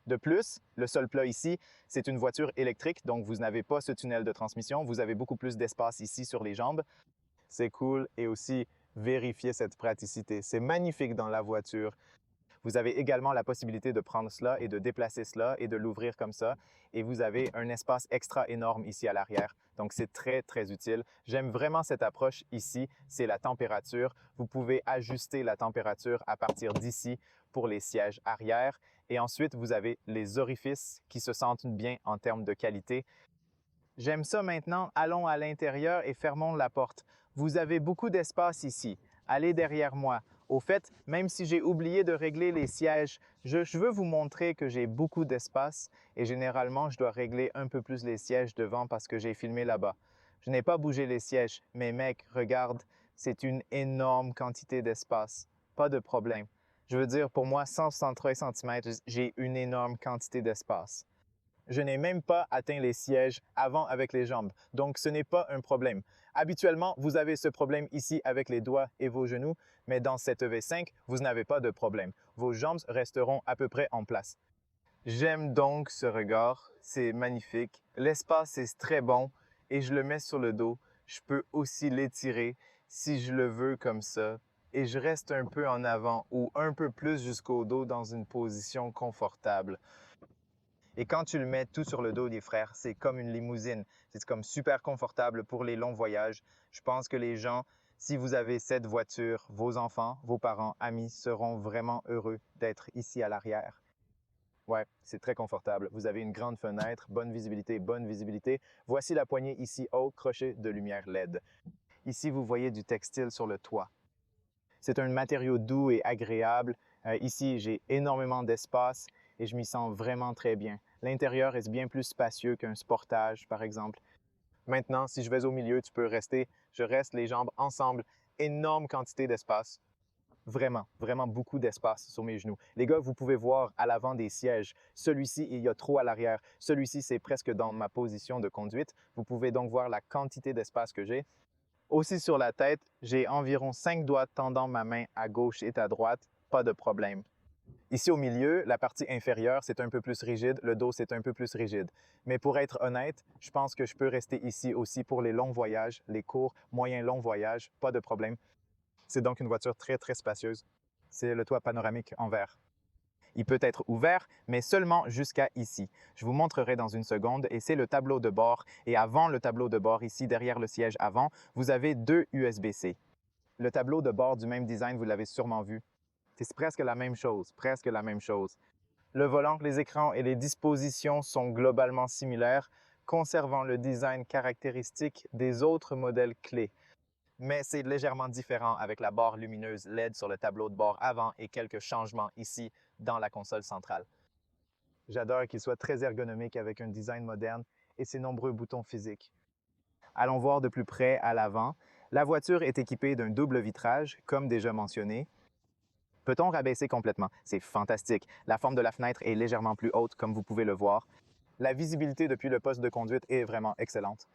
De plus, le sol plat ici, c'est une voiture électrique, donc vous n'avez pas ce tunnel de transmission. Vous avez beaucoup plus d'espace ici sur les jambes. C'est cool et aussi vérifier cette praticité. C'est magnifique dans la voiture. Vous avez également la possibilité de prendre cela et de déplacer cela et de l'ouvrir comme ça. Et vous avez un espace extra énorme ici à l'arrière. Donc, c'est très, très utile. J'aime vraiment cette approche ici. C'est la température. Vous pouvez ajuster la température à partir d'ici pour les sièges arrière. Et ensuite, vous avez les orifices qui se sentent bien en termes de qualité. J'aime ça maintenant. Allons à l'intérieur et fermons la porte. Vous avez beaucoup d'espace ici. Allez derrière moi. Au fait, même si j'ai oublié de régler les sièges, je veux vous montrer que j'ai beaucoup d'espace et généralement, je dois régler un peu plus les sièges devant parce que j'ai filmé là-bas. Je n'ai pas bougé les sièges, mais mec, regarde, c'est une énorme quantité d'espace. Pas de problème. Je veux dire, pour moi, 163 cm, j'ai une énorme quantité d'espace. Je n'ai même pas atteint les sièges avant avec les jambes, donc ce n'est pas un problème. Habituellement, vous avez ce problème ici avec les doigts et vos genoux, mais dans cette V5, vous n'avez pas de problème. Vos jambes resteront à peu près en place. J'aime donc ce regard, c'est magnifique. L'espace est très bon et je le mets sur le dos. Je peux aussi l'étirer si je le veux comme ça et je reste un peu en avant ou un peu plus jusqu'au dos dans une position confortable. Et quand tu le mets tout sur le dos des frères, c'est comme une limousine. C'est comme super confortable pour les longs voyages. Je pense que les gens, si vous avez cette voiture, vos enfants, vos parents, amis seront vraiment heureux d'être ici à l'arrière. Ouais, c'est très confortable. Vous avez une grande fenêtre, bonne visibilité, bonne visibilité. Voici la poignée ici haut, crochet de lumière LED. Ici, vous voyez du textile sur le toit. C'est un matériau doux et agréable. Ici, j'ai énormément d'espace et je m'y sens vraiment très bien. L'intérieur est bien plus spacieux qu'un Sportage, par exemple. Maintenant, si je vais au milieu, tu peux rester. Je reste les jambes ensemble. Énorme quantité d'espace. Vraiment, vraiment beaucoup d'espace sur mes genoux. Les gars, vous pouvez voir à l'avant des sièges. Celui-ci, il y a trop à l'arrière. Celui-ci, c'est presque dans ma position de conduite. Vous pouvez donc voir la quantité d'espace que j'ai. Aussi sur la tête, j'ai environ 5 doigts tendant ma main à gauche et à droite, pas de problème. Ici au milieu, la partie inférieure, c'est un peu plus rigide, le dos, c'est un peu plus rigide. Mais pour être honnête, je pense que je peux rester ici aussi pour les longs voyages, les courts, moyens, longs voyages, pas de problème. C'est donc une voiture très, très spacieuse. C'est le toit panoramique en verre. Il peut être ouvert, mais seulement jusqu'à ici. Je vous montrerai dans une seconde et c'est le tableau de bord. Et avant le tableau de bord, ici derrière le siège avant, vous avez deux USB-C. Le tableau de bord du même design, vous l'avez sûrement vu. C'est presque la même chose, presque la même chose. Le volant, les écrans et les dispositions sont globalement similaires, conservant le design caractéristique des autres modèles clés. Mais c'est légèrement différent avec la barre lumineuse LED sur le tableau de bord avant et quelques changements ici dans la console centrale. J'adore qu'il soit très ergonomique avec un design moderne et ses nombreux boutons physiques. Allons voir de plus près à l'avant. La voiture est équipée d'un double vitrage, comme déjà mentionné. Peut-on rabaisser complètement? C'est fantastique. La forme de la fenêtre est légèrement plus haute, comme vous pouvez le voir. La visibilité depuis le poste de conduite est vraiment excellente.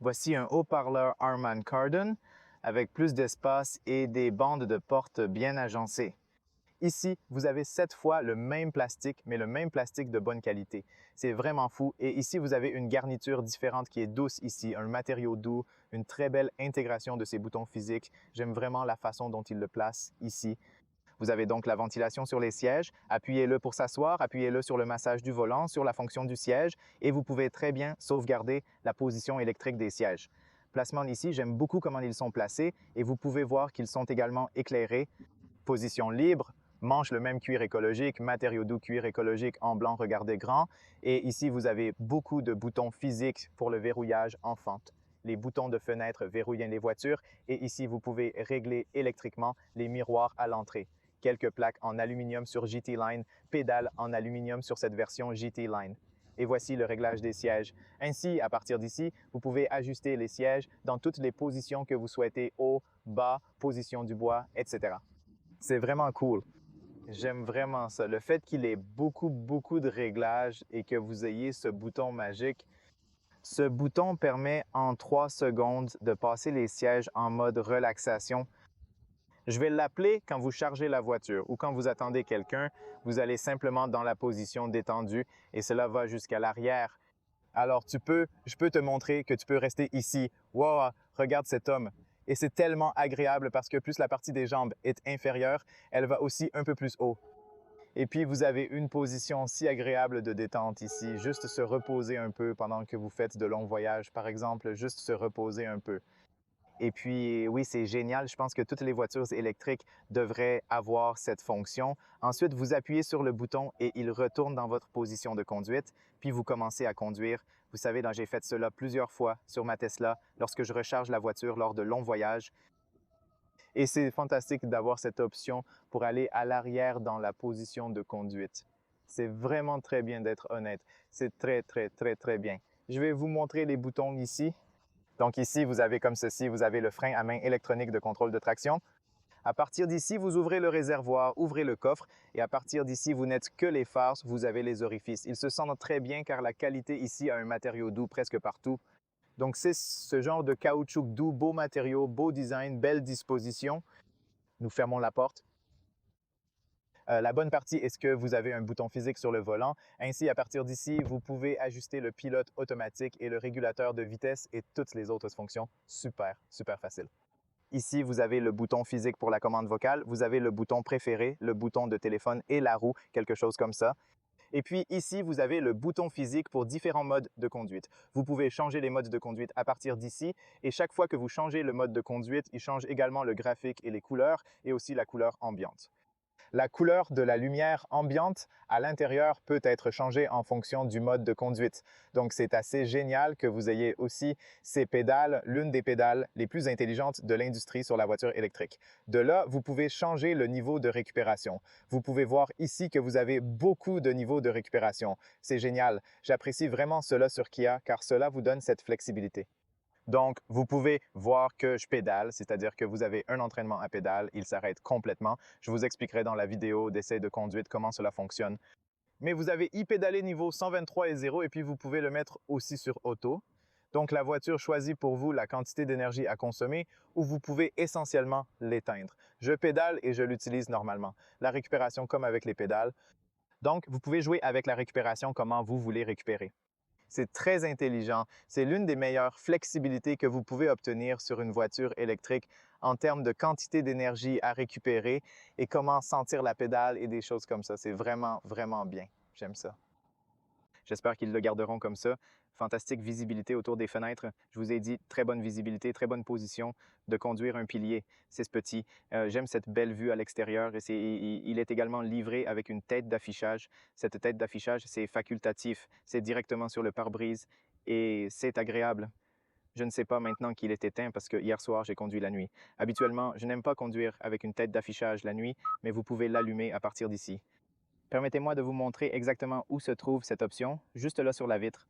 Voici un haut-parleur Harman Kardon avec plus d'espace et des bandes de porte bien agencées. Ici, vous avez 7 fois le même plastique, mais le même plastique de bonne qualité. C'est vraiment fou. Et ici, vous avez une garniture différente qui est douce ici, un matériau doux, une très belle intégration de ces boutons physiques. J'aime vraiment la façon dont il le place ici. Vous avez donc la ventilation sur les sièges. Appuyez-le pour s'asseoir, appuyez-le sur le massage du volant, sur la fonction du siège et vous pouvez très bien sauvegarder la position électrique des sièges. Placement ici, j'aime beaucoup comment ils sont placés et vous pouvez voir qu'ils sont également éclairés. Position libre, manche le même cuir écologique, matériau doux cuir écologique en blanc, regardez grand. Et ici, vous avez beaucoup de boutons physiques pour le verrouillage en fente. Les boutons de fenêtre verrouillent les voitures et ici, vous pouvez régler électriquement les miroirs à l'entrée. Quelques plaques en aluminium sur GT Line, pédales en aluminium sur cette version GT Line. Et voici le réglage des sièges. Ainsi, à partir d'ici, vous pouvez ajuster les sièges dans toutes les positions que vous souhaitez, haut, bas, position du bois, etc. C'est vraiment cool. J'aime vraiment ça. Le fait qu'il ait beaucoup de réglages et que vous ayez ce bouton magique. Ce bouton permet en 3 secondes de passer les sièges en mode relaxation. Je vais l'appeler quand vous chargez la voiture ou quand vous attendez quelqu'un, vous allez simplement dans la position détendue et cela va jusqu'à l'arrière. Alors je peux te montrer que tu peux rester ici. Wow, regarde cet homme. Et c'est tellement agréable parce que plus la partie des jambes est inférieure, elle va aussi un peu plus haut. Et puis vous avez une position si agréable de détente ici, juste se reposer un peu pendant que vous faites de longs voyages, par exemple, juste se reposer un peu. Et puis, oui, c'est génial. Je pense que toutes les voitures électriques devraient avoir cette fonction. Ensuite, vous appuyez sur le bouton et il retourne dans votre position de conduite, puis vous commencez à conduire. Vous savez, j'ai fait cela plusieurs fois sur ma Tesla lorsque je recharge la voiture lors de longs voyages. Et c'est fantastique d'avoir cette option pour aller à l'arrière dans la position de conduite. C'est vraiment très bien d'être honnête. C'est très bien. Je vais vous montrer les boutons ici. Donc ici, vous avez comme ceci, vous avez le frein à main électronique de contrôle de traction. À partir d'ici, vous ouvrez le réservoir, ouvrez le coffre et à partir d'ici, vous n'êtes que les phares, vous avez les orifices. Ils se sentent très bien car la qualité ici a un matériau doux presque partout. Donc c'est ce genre de caoutchouc doux, beau matériau, beau design, belle disposition. Nous fermons la porte. La bonne partie est que vous avez un bouton physique sur le volant. Ainsi, à partir d'ici, vous pouvez ajuster le pilote automatique et le régulateur de vitesse et toutes les autres fonctions. Super facile. Ici, vous avez le bouton physique pour la commande vocale. Vous avez le bouton préféré, le bouton de téléphone et la roue, quelque chose comme ça. Et puis ici, vous avez le bouton physique pour différents modes de conduite. Vous pouvez changer les modes de conduite à partir d'ici et chaque fois que vous changez le mode de conduite, il change également le graphique et les couleurs et aussi la couleur ambiante. La couleur de la lumière ambiante à l'intérieur peut être changée en fonction du mode de conduite. Donc, c'est assez génial que vous ayez aussi ces pédales, l'une des pédales les plus intelligentes de l'industrie sur la voiture électrique. De là, vous pouvez changer le niveau de récupération. Vous pouvez voir ici que vous avez beaucoup de niveaux de récupération. C'est génial. J'apprécie vraiment cela sur Kia car cela vous donne cette flexibilité. Donc, vous pouvez voir que je pédale, c'est-à-dire que vous avez un entraînement à pédale, il s'arrête complètement. Je vous expliquerai dans la vidéo d'essai de conduite comment cela fonctionne. Mais vous avez e-pédalé niveau 123 et 0 et puis vous pouvez le mettre aussi sur auto. Donc, la voiture choisit pour vous la quantité d'énergie à consommer ou vous pouvez essentiellement l'éteindre. Je pédale et je l'utilise normalement. La récupération comme avec les pédales. Donc, vous pouvez jouer avec la récupération comment vous voulez récupérer. C'est très intelligent. C'est l'une des meilleures flexibilités que vous pouvez obtenir sur une voiture électrique en termes de quantité d'énergie à récupérer et comment sentir la pédale et des choses comme ça. C'est vraiment, vraiment bien. J'aime ça. J'espère qu'ils le garderont comme ça. Fantastique visibilité autour des fenêtres. Je vous ai dit, très bonne visibilité, très bonne position de conduire un pilier. C'est ce petit. J'aime cette belle vue à l'extérieur. Il est également livré avec une tête d'affichage. Cette tête d'affichage, c'est facultatif. C'est directement sur le pare-brise et c'est agréable. Je ne sais pas maintenant qu'il est éteint parce que hier soir, j'ai conduit la nuit. Habituellement, je n'aime pas conduire avec une tête d'affichage la nuit, mais vous pouvez l'allumer à partir d'ici. Permettez-moi de vous montrer exactement où se trouve cette option, juste là sur la vitre.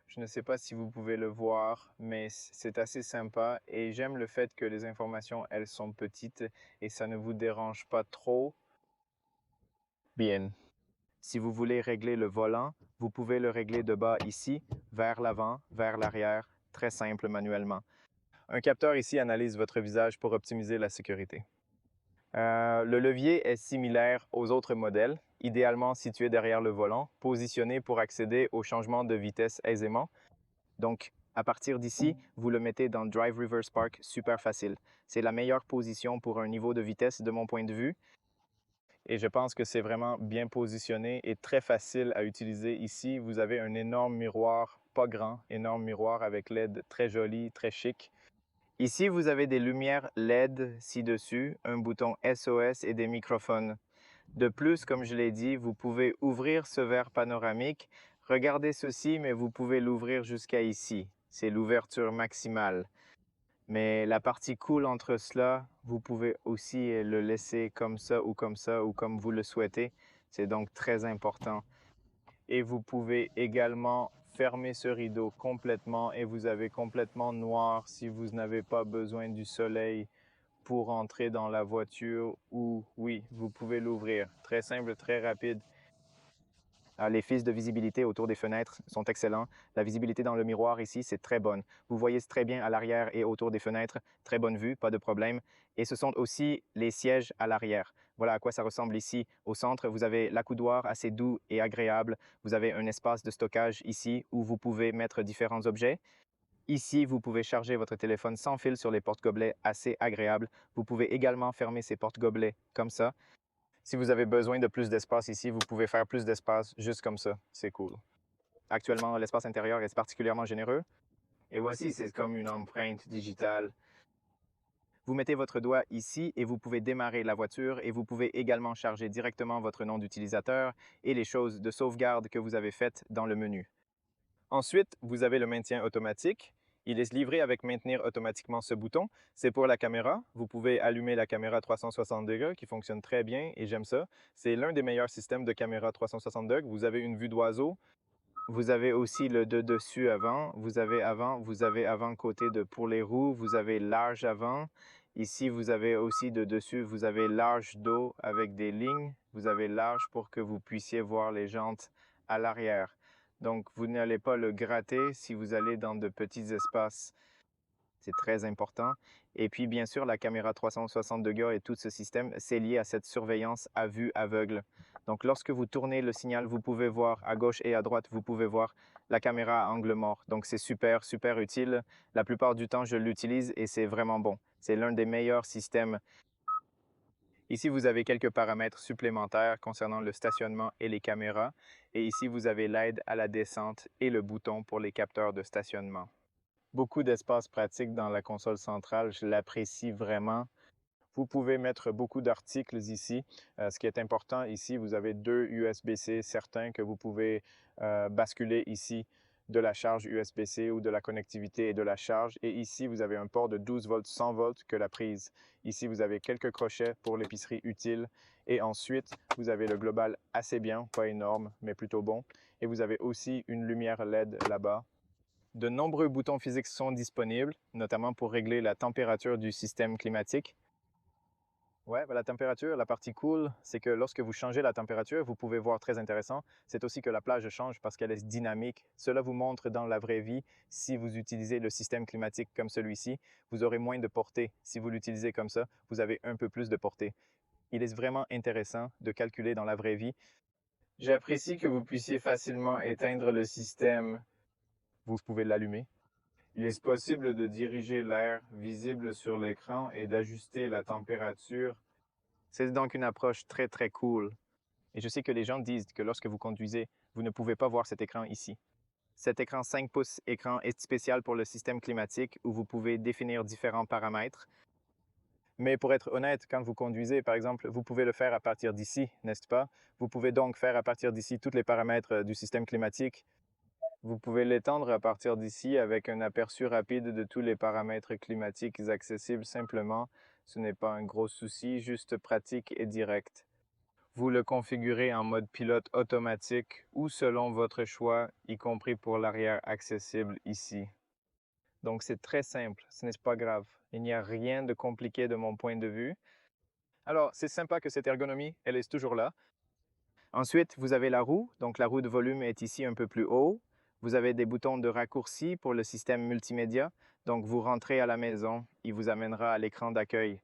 Je ne sais pas si vous pouvez le voir, mais c'est assez sympa et j'aime le fait que les informations, elles sont petites et ça ne vous dérange pas trop. Bien. Si vous voulez régler le volant, vous pouvez le régler de bas ici, vers l'avant, vers l'arrière, très simple manuellement. Un capteur ici analyse votre visage pour optimiser la sécurité. Le levier est similaire aux autres modèles, idéalement situé derrière le volant, positionné pour accéder au changement de vitesse aisément. Donc, à partir d'ici, vous le mettez dans Drive Reverse Park, super facile. C'est la meilleure position pour un niveau de vitesse de mon point de vue. Et je pense que c'est vraiment bien positionné et très facile à utiliser ici. Vous avez un énorme miroir, pas grand, énorme miroir avec LED très joli, très chic. Ici, vous avez des lumières LED ci-dessus, un bouton SOS et des microphones. De plus, comme je l'ai dit, vous pouvez ouvrir ce verre panoramique. Regardez ceci, mais vous pouvez l'ouvrir jusqu'à ici. C'est l'ouverture maximale. Mais la partie cool entre cela, vous pouvez aussi le laisser comme ça ou comme vous le souhaitez. C'est donc très important. Et vous pouvez également fermer ce rideau complètement et vous avez complètement noir si vous n'avez pas besoin du soleil pour entrer dans la voiture ou oui, vous pouvez l'ouvrir. Très simple, très rapide. Les fils de visibilité autour des fenêtres sont excellents. La visibilité dans le miroir ici, c'est très bonne. Vous voyez très bien à l'arrière et autour des fenêtres. Très bonne vue, pas de problème. Et ce sont aussi les sièges à l'arrière. Voilà à quoi ça ressemble ici. Au centre, vous avez l'accoudoir assez doux et agréable. Vous avez un espace de stockage ici où vous pouvez mettre différents objets. Ici, vous pouvez charger votre téléphone sans fil sur les porte-gobelets, assez agréable. Vous pouvez également fermer ces porte-gobelets comme ça. Si vous avez besoin de plus d'espace ici, vous pouvez faire plus d'espace juste comme ça. C'est cool. Actuellement, l'espace intérieur est particulièrement généreux. Et voici, c'est comme une empreinte digitale. Vous mettez votre doigt ici et vous pouvez démarrer la voiture et vous pouvez également charger directement votre nom d'utilisateur et les choses de sauvegarde que vous avez faites dans le menu. Ensuite, vous avez le maintien automatique. Il est livré avec maintenir automatiquement ce bouton. C'est pour la caméra. Vous pouvez allumer la caméra 360 degrés qui fonctionne très bien et j'aime ça. C'est l'un des meilleurs systèmes de caméra 360 degrés. Vous avez une vue d'oiseau. Vous avez aussi le de dessus avant. Vous avez avant côté de pour les roues. Vous avez large avant. Ici, vous avez aussi de dessus, vous avez large dos avec des lignes. Vous avez large pour que vous puissiez voir les jantes à l'arrière. Donc, vous n'allez pas le gratter si vous allez dans de petits espaces. C'est très important. Et puis, bien sûr, la caméra 360 degrés et tout ce système, c'est lié à cette surveillance à vue aveugle. Donc, lorsque vous tournez le signal, vous pouvez voir à gauche et à droite, vous pouvez voir la caméra à angle mort. Donc, c'est super, super utile. La plupart du temps, je l'utilise et c'est vraiment bon. C'est l'un des meilleurs systèmes. Ici, vous avez quelques paramètres supplémentaires concernant le stationnement et les caméras. Et ici, vous avez l'aide à la descente et le bouton pour les capteurs de stationnement. Beaucoup d'espace pratique dans la console centrale, je l'apprécie vraiment. Vous pouvez mettre beaucoup d'articles ici. Ce qui est important ici, vous avez deux USB-C certains que vous pouvez basculer ici de la charge USB-C ou de la connectivité et de la charge. Et ici, vous avez un port de 12 volts, 100 volts que la prise. Ici, vous avez quelques crochets pour l'épicerie utile. Et ensuite, vous avez le global assez bien, pas énorme, mais plutôt bon. Et vous avez aussi une lumière LED là-bas. De nombreux boutons physiques sont disponibles, notamment pour régler la température du système climatique. Ouais, la température, la partie cool, c'est que lorsque vous changez la température, vous pouvez voir très intéressant, c'est aussi que la plage change parce qu'elle est dynamique. Cela vous montre dans la vraie vie, si vous utilisez le système climatique comme celui-ci, vous aurez moins de portée. Si vous l'utilisez comme ça, vous avez un peu plus de portée. Il est vraiment intéressant de calculer dans la vraie vie. J'apprécie que vous puissiez facilement éteindre le système. Vous pouvez l'allumer. Il est possible de diriger l'air visible sur l'écran et d'ajuster la température. C'est donc une approche très très cool. Et je sais que les gens disent que lorsque vous conduisez, vous ne pouvez pas voir cet écran ici. Cet écran 5 pouces écran est spécial pour le système climatique où vous pouvez définir différents paramètres. Mais pour être honnête, quand vous conduisez, par exemple, vous pouvez le faire à partir d'ici, n'est-ce pas? Vous pouvez donc faire à partir d'ici tous les paramètres du système climatique. Vous pouvez l'étendre à partir d'ici avec un aperçu rapide de tous les paramètres climatiques accessibles simplement. Ce n'est pas un gros souci, juste pratique et direct. Vous le configurez en mode pilote automatique ou selon votre choix, y compris pour l'arrière accessible ici. Donc c'est très simple, ce n'est pas grave. Il n'y a rien de compliqué de mon point de vue. Alors c'est sympa que cette ergonomie, elle est toujours là. Ensuite, vous avez la roue. Donc la roue de volume est ici un peu plus haut. Vous avez des boutons de raccourci pour le système multimédia. Donc vous rentrez à la maison, il vous amènera à l'écran d'accueil.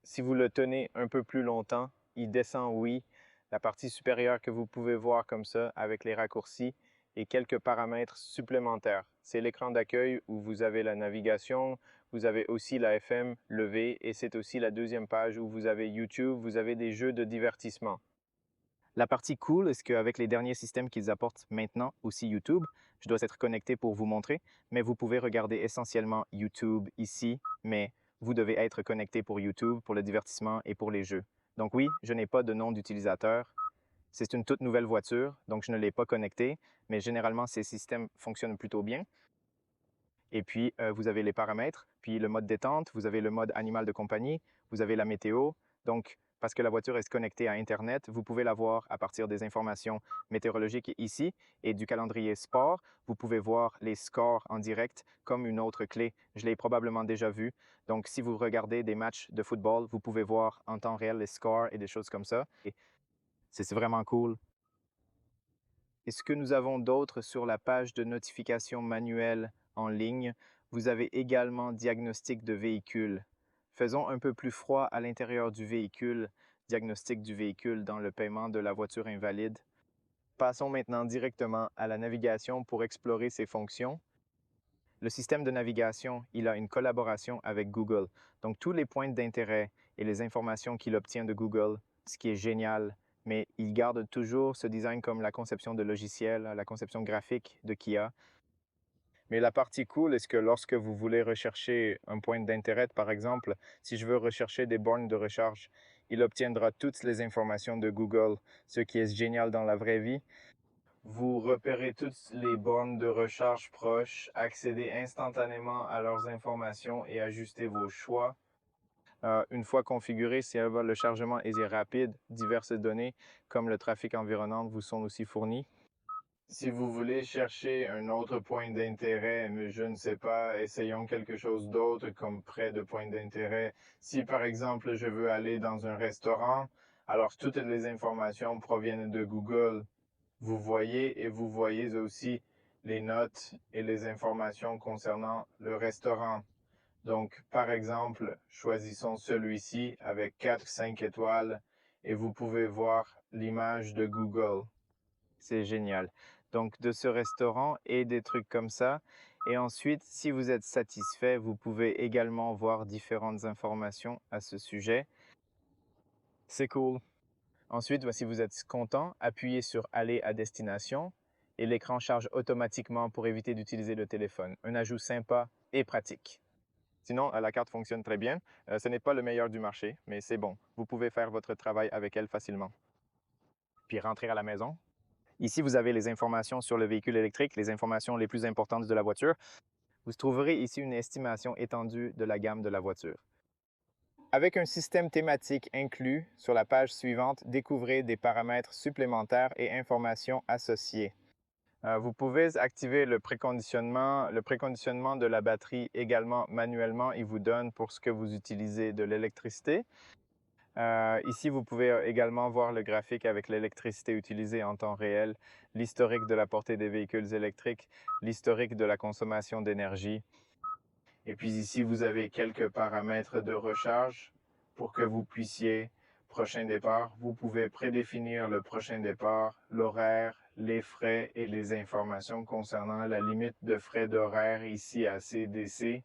Si vous le tenez un peu plus longtemps, il descend, oui. La partie supérieure que vous pouvez voir comme ça avec les raccourcis et quelques paramètres supplémentaires. C'est l'écran d'accueil où vous avez la navigation, vous avez aussi la FM levée et c'est aussi la deuxième page où vous avez YouTube, vous avez des jeux de divertissement. La partie cool est qu'avec les derniers systèmes qu'ils apportent maintenant, aussi YouTube, je dois être connecté pour vous montrer, mais vous pouvez regarder essentiellement YouTube ici, mais vous devez être connecté pour YouTube, pour le divertissement et pour les jeux. Donc oui, je n'ai pas de nom d'utilisateur. C'est une toute nouvelle voiture, donc je ne l'ai pas connectée, mais généralement ces systèmes fonctionnent plutôt bien. Et puis, vous avez les paramètres, puis le mode détente, vous avez le mode animal de compagnie, vous avez la météo. Donc, parce que la voiture est connectée à Internet, vous pouvez la voir à partir des informations météorologiques ici et du calendrier sport. Vous pouvez voir les scores en direct comme une autre clé. Je l'ai probablement déjà vu. Donc, si vous regardez des matchs de football, vous pouvez voir en temps réel les scores et des choses comme ça. Et c'est vraiment cool. Et ce que nous avons d'autre sur la page de notification manuelle en ligne, vous avez également diagnostic de véhicule. Faisons un peu plus froid à l'intérieur du véhicule, diagnostic du véhicule dans le paiement de la voiture invalide. Passons maintenant directement à la navigation pour explorer ses fonctions. Le système de navigation, il a une collaboration avec Google. Donc tous les points d'intérêt et les informations qu'il obtient de Google, ce qui est génial, mais il garde toujours ce design comme la conception de logiciel, la conception graphique de Kia. Mais la partie cool est que lorsque vous voulez rechercher un point d'intérêt, par exemple, si je veux rechercher des bornes de recharge, il obtiendra toutes les informations de Google, ce qui est génial dans la vraie vie. Vous repérez toutes les bornes de recharge proches, accédez instantanément à leurs informations et ajustez vos choix. Une fois configuré, si le chargement est rapide, diverses données comme le trafic environnant vous sont aussi fournies. Si vous voulez chercher un autre point d'intérêt, mais je ne sais pas, essayons quelque chose d'autre comme près de point d'intérêt. Si par exemple je veux aller dans un restaurant, alors toutes les informations proviennent de Google. Vous voyez et vous voyez aussi les notes et les informations concernant le restaurant. Donc, par exemple, choisissons celui-ci avec 4-5 étoiles et vous pouvez voir l'image de Google. C'est génial. Donc, de ce restaurant et des trucs comme ça. Et ensuite, si vous êtes satisfait, vous pouvez également voir différentes informations à ce sujet. C'est cool. Ensuite, si vous êtes content, appuyez sur Aller à destination et l'écran charge automatiquement pour éviter d'utiliser le téléphone. Un ajout sympa et pratique. Sinon, la carte fonctionne très bien. Ce n'est pas le meilleur du marché, mais c'est bon. Vous pouvez faire votre travail avec elle facilement. Puis rentrer à la maison. Ici, vous avez les informations sur le véhicule électrique, les informations les plus importantes de la voiture. Vous trouverez ici une estimation étendue de la gamme de la voiture. Avec un système thématique inclus, sur la page suivante, découvrez des paramètres supplémentaires et informations associées. Vous pouvez activer le préconditionnement de la batterie également manuellement. Il vous donne pour ce que vous utilisez de l'électricité. Ici, vous pouvez également voir le graphique avec l'électricité utilisée en temps réel, l'historique de la portée des véhicules électriques, l'historique de la consommation d'énergie. Et puis ici, vous avez quelques paramètres de recharge pour que vous puissiez, prochain départ, vous pouvez prédéfinir le prochain départ, l'horaire, les frais et les informations concernant la limite de frais d'horaire ici à CDC.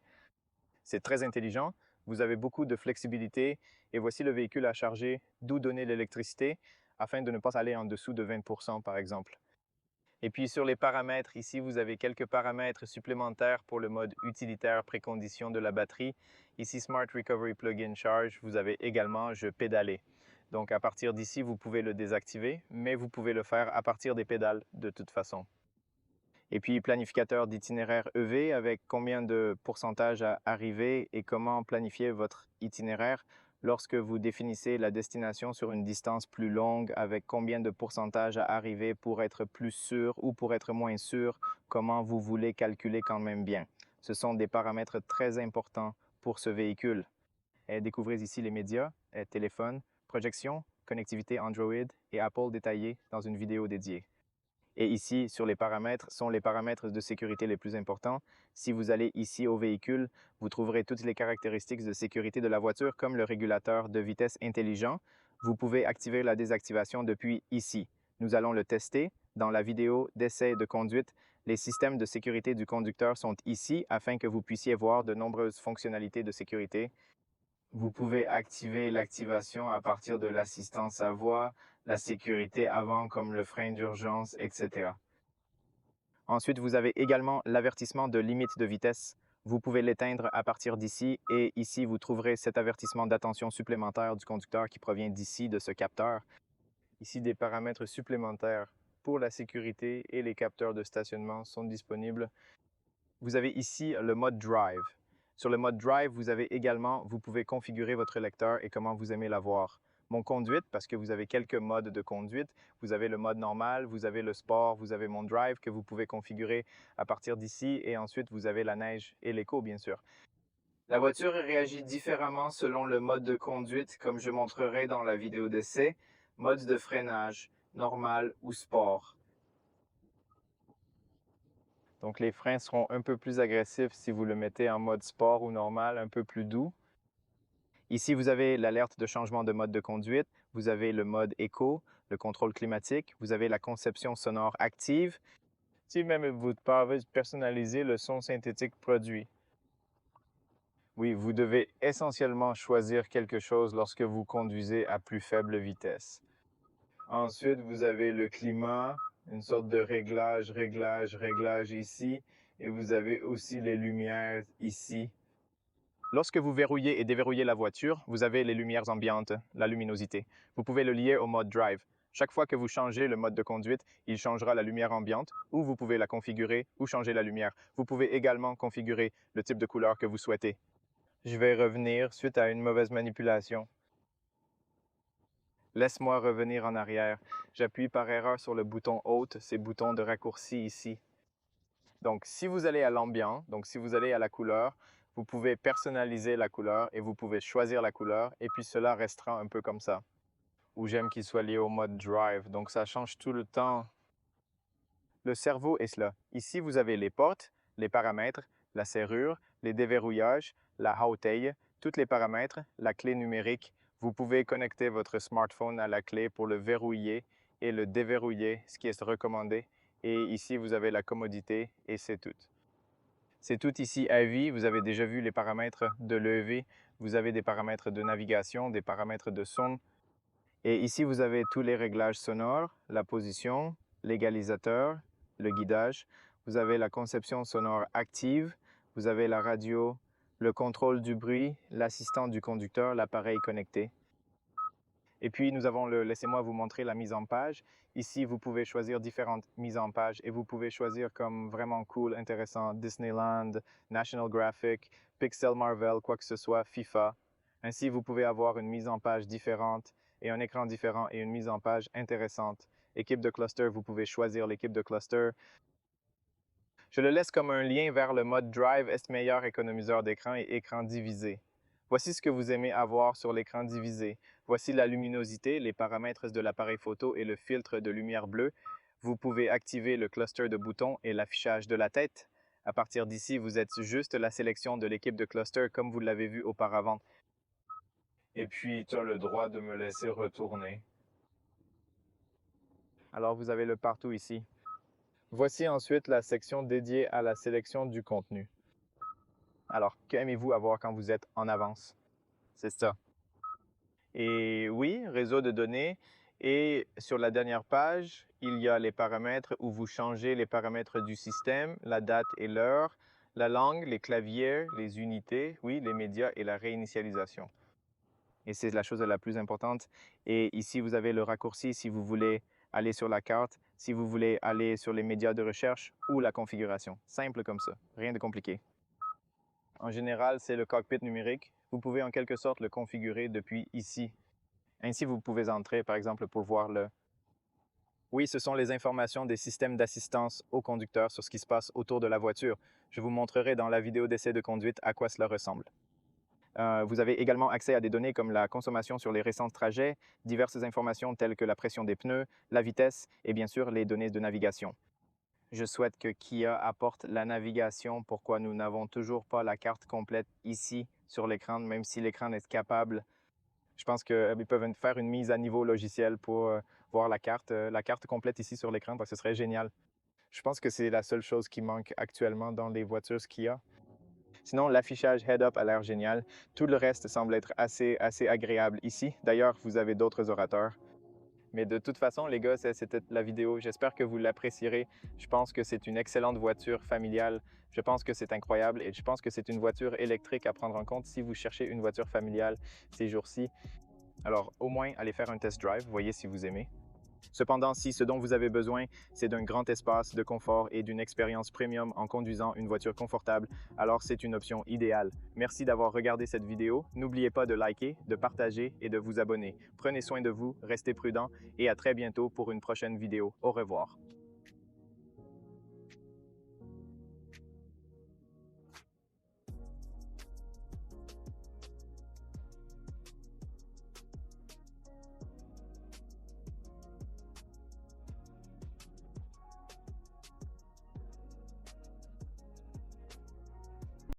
C'est très intelligent. Vous avez beaucoup de flexibilité et voici le véhicule à charger, d'où donner l'électricité afin de ne pas aller en dessous de 20% par exemple. Et puis sur les paramètres, ici vous avez quelques paramètres supplémentaires pour le mode utilitaire précondition de la batterie. Ici Smart Recovery Plug-in Charge, vous avez également Je pédaler. Donc à partir d'ici, vous pouvez le désactiver, mais vous pouvez le faire à partir des pédales de toute façon. Et puis planificateur d'itinéraire EV avec combien de pourcentage à arriver et comment planifier votre itinéraire lorsque vous définissez la destination sur une distance plus longue avec combien de pourcentage à arriver pour être plus sûr ou pour être moins sûr, comment vous voulez calculer quand même bien. Ce sont des paramètres très importants pour ce véhicule. Et découvrez ici les médias, téléphone, projection, connectivité Android et Apple détaillés dans une vidéo dédiée. Et ici, sur les paramètres, sont les paramètres de sécurité les plus importants. Si vous allez ici au véhicule, vous trouverez toutes les caractéristiques de sécurité de la voiture comme le régulateur de vitesse intelligent. Vous pouvez activer la désactivation depuis ici. Nous allons le tester dans la vidéo d'essai de conduite. Les systèmes de sécurité du conducteur sont ici afin que vous puissiez voir de nombreuses fonctionnalités de sécurité. Vous pouvez activer l'activation à partir de l'assistance à voix, la sécurité avant comme le frein d'urgence, etc. Ensuite, vous avez également l'avertissement de limite de vitesse. Vous pouvez l'éteindre à partir d'ici et ici, vous trouverez cet avertissement d'attention supplémentaire du conducteur qui provient d'ici, de ce capteur. Ici, des paramètres supplémentaires pour la sécurité et les capteurs de stationnement sont disponibles. Vous avez ici le mode Drive. Sur le mode Drive, vous avez également, vous pouvez configurer votre lecteur et comment vous aimez l'avoir. Mon conduite, parce que vous avez quelques modes de conduite. Vous avez le mode normal, vous avez le sport, vous avez mon Drive que vous pouvez configurer à partir d'ici et ensuite vous avez la neige et l'éco, bien sûr. La voiture réagit différemment selon le mode de conduite, comme je montrerai dans la vidéo d'essai. Mode de freinage, normal ou sport. Donc les freins seront un peu plus agressifs si vous le mettez en mode sport ou normal, un peu plus doux. Ici, vous avez l'alerte de changement de mode de conduite, vous avez le mode éco, le contrôle climatique, vous avez la conception sonore active. Si même vous pouvez personnaliser le son synthétique produit. Oui, vous devez essentiellement choisir quelque chose lorsque vous conduisez à plus faible vitesse. Ensuite, vous avez le climat, une sorte de réglage ici. Et vous avez aussi les lumières ici. Lorsque vous verrouillez et déverrouillez la voiture, vous avez les lumières ambiantes, la luminosité. Vous pouvez le lier au mode Drive. Chaque fois que vous changez le mode de conduite, il changera la lumière ambiante ou vous pouvez la configurer ou changer la lumière. Vous pouvez également configurer le type de couleur que vous souhaitez. Je vais revenir suite à une mauvaise manipulation. Laisse-moi revenir en arrière. J'appuie par erreur sur le bouton Haute, ces boutons de raccourci ici. Donc, si vous allez à l'ambient, donc si vous allez à la couleur, vous pouvez personnaliser la couleur et vous pouvez choisir la couleur et puis cela restera un peu comme ça. Ou j'aime qu'il soit lié au mode Drive, donc ça change tout le temps. Le cerveau est cela. Ici, vous avez les portes, les paramètres, la serrure, les déverrouillages, la hauteuil, tous les paramètres, la clé numérique. Vous pouvez connecter votre smartphone à la clé pour le verrouiller et le déverrouiller, ce qui est recommandé. Et ici, vous avez la commodité et c'est tout. C'est tout ici à vie. Vous avez déjà vu les paramètres de l'EV. Vous avez des paramètres de navigation, des paramètres de son. Et ici, vous avez tous les réglages sonores, la position, l'égalisateur, le guidage. Vous avez la conception sonore active. Vous avez la radio, le contrôle du bruit, l'assistant du conducteur, l'appareil connecté. Et puis, nous avons laissez-moi vous montrer la mise en page. Ici, vous pouvez choisir différentes mises en page et vous pouvez choisir comme vraiment cool, intéressant, Disneyland, National Graphic, Pixel Marvel, quoi que ce soit, FIFA. Ainsi, vous pouvez avoir une mise en page différente et un écran différent et une mise en page intéressante. Équipe de cluster, vous pouvez choisir l'équipe de cluster. Je le laisse comme un lien vers le mode Drive, est meilleur économiseur d'écran et écran divisé. Voici ce que vous aimez avoir sur l'écran divisé. Voici la luminosité, les paramètres de l'appareil photo et le filtre de lumière bleue. Vous pouvez activer le cluster de boutons et l'affichage de la tête. À partir d'ici, vous êtes juste la sélection de l'équipe de cluster comme vous l'avez vu auparavant. Et puis, tu as le droit de me laisser retourner. Alors, vous avez le partout ici. Voici ensuite la section dédiée à la sélection du contenu. Alors, qu'aimez-vous avoir quand vous êtes en avance? C'est ça. Et oui, réseau de données. Et sur la dernière page, il y a les paramètres où vous changez les paramètres du système, la date et l'heure, la langue, les claviers, les unités, oui, les médias et la réinitialisation. Et c'est la chose la plus importante. Et ici, vous avez le raccourci si vous voulez aller sur la carte, si vous voulez aller sur les médias de recherche ou la configuration. Simple comme ça, rien de compliqué. En général, c'est le cockpit numérique. Vous pouvez en quelque sorte le configurer depuis ici. Ainsi, vous pouvez entrer, par exemple, pour voir le... Oui, ce sont les informations des systèmes d'assistance au conducteur sur ce qui se passe autour de la voiture. Je vous montrerai dans la vidéo d'essai de conduite à quoi cela ressemble. Vous avez également accès à des données comme la consommation sur les récents trajets, diverses informations telles que la pression des pneus, la vitesse et bien sûr les données de navigation. Je souhaite que Kia apporte la navigation. Pourquoi nous n'avons toujours pas la carte complète ici sur l'écran, même si l'écran est capable. Je pense qu'ils peuvent faire une mise à niveau logiciel pour voir la carte complète ici sur l'écran, parce que ce serait génial. Je pense que c'est la seule chose qui manque actuellement dans les voitures Kia. Sinon, l'affichage head-up a l'air génial. Tout le reste semble être assez agréable ici. D'ailleurs, vous avez d'autres orateurs. Mais de toute façon, les gars, c'était la vidéo. J'espère que vous l'apprécierez. Je pense que c'est une excellente voiture familiale. Je pense que c'est incroyable et je pense que c'est une voiture électrique à prendre en compte si vous cherchez une voiture familiale ces jours-ci. Alors, au moins, allez faire un test drive, voyez si vous aimez. Cependant, si ce dont vous avez besoin, c'est d'un grand espace de confort et d'une expérience premium en conduisant une voiture confortable, alors c'est une option idéale. Merci d'avoir regardé cette vidéo. N'oubliez pas de liker, de partager et de vous abonner. Prenez soin de vous, restez prudents et à très bientôt pour une prochaine vidéo. Au revoir.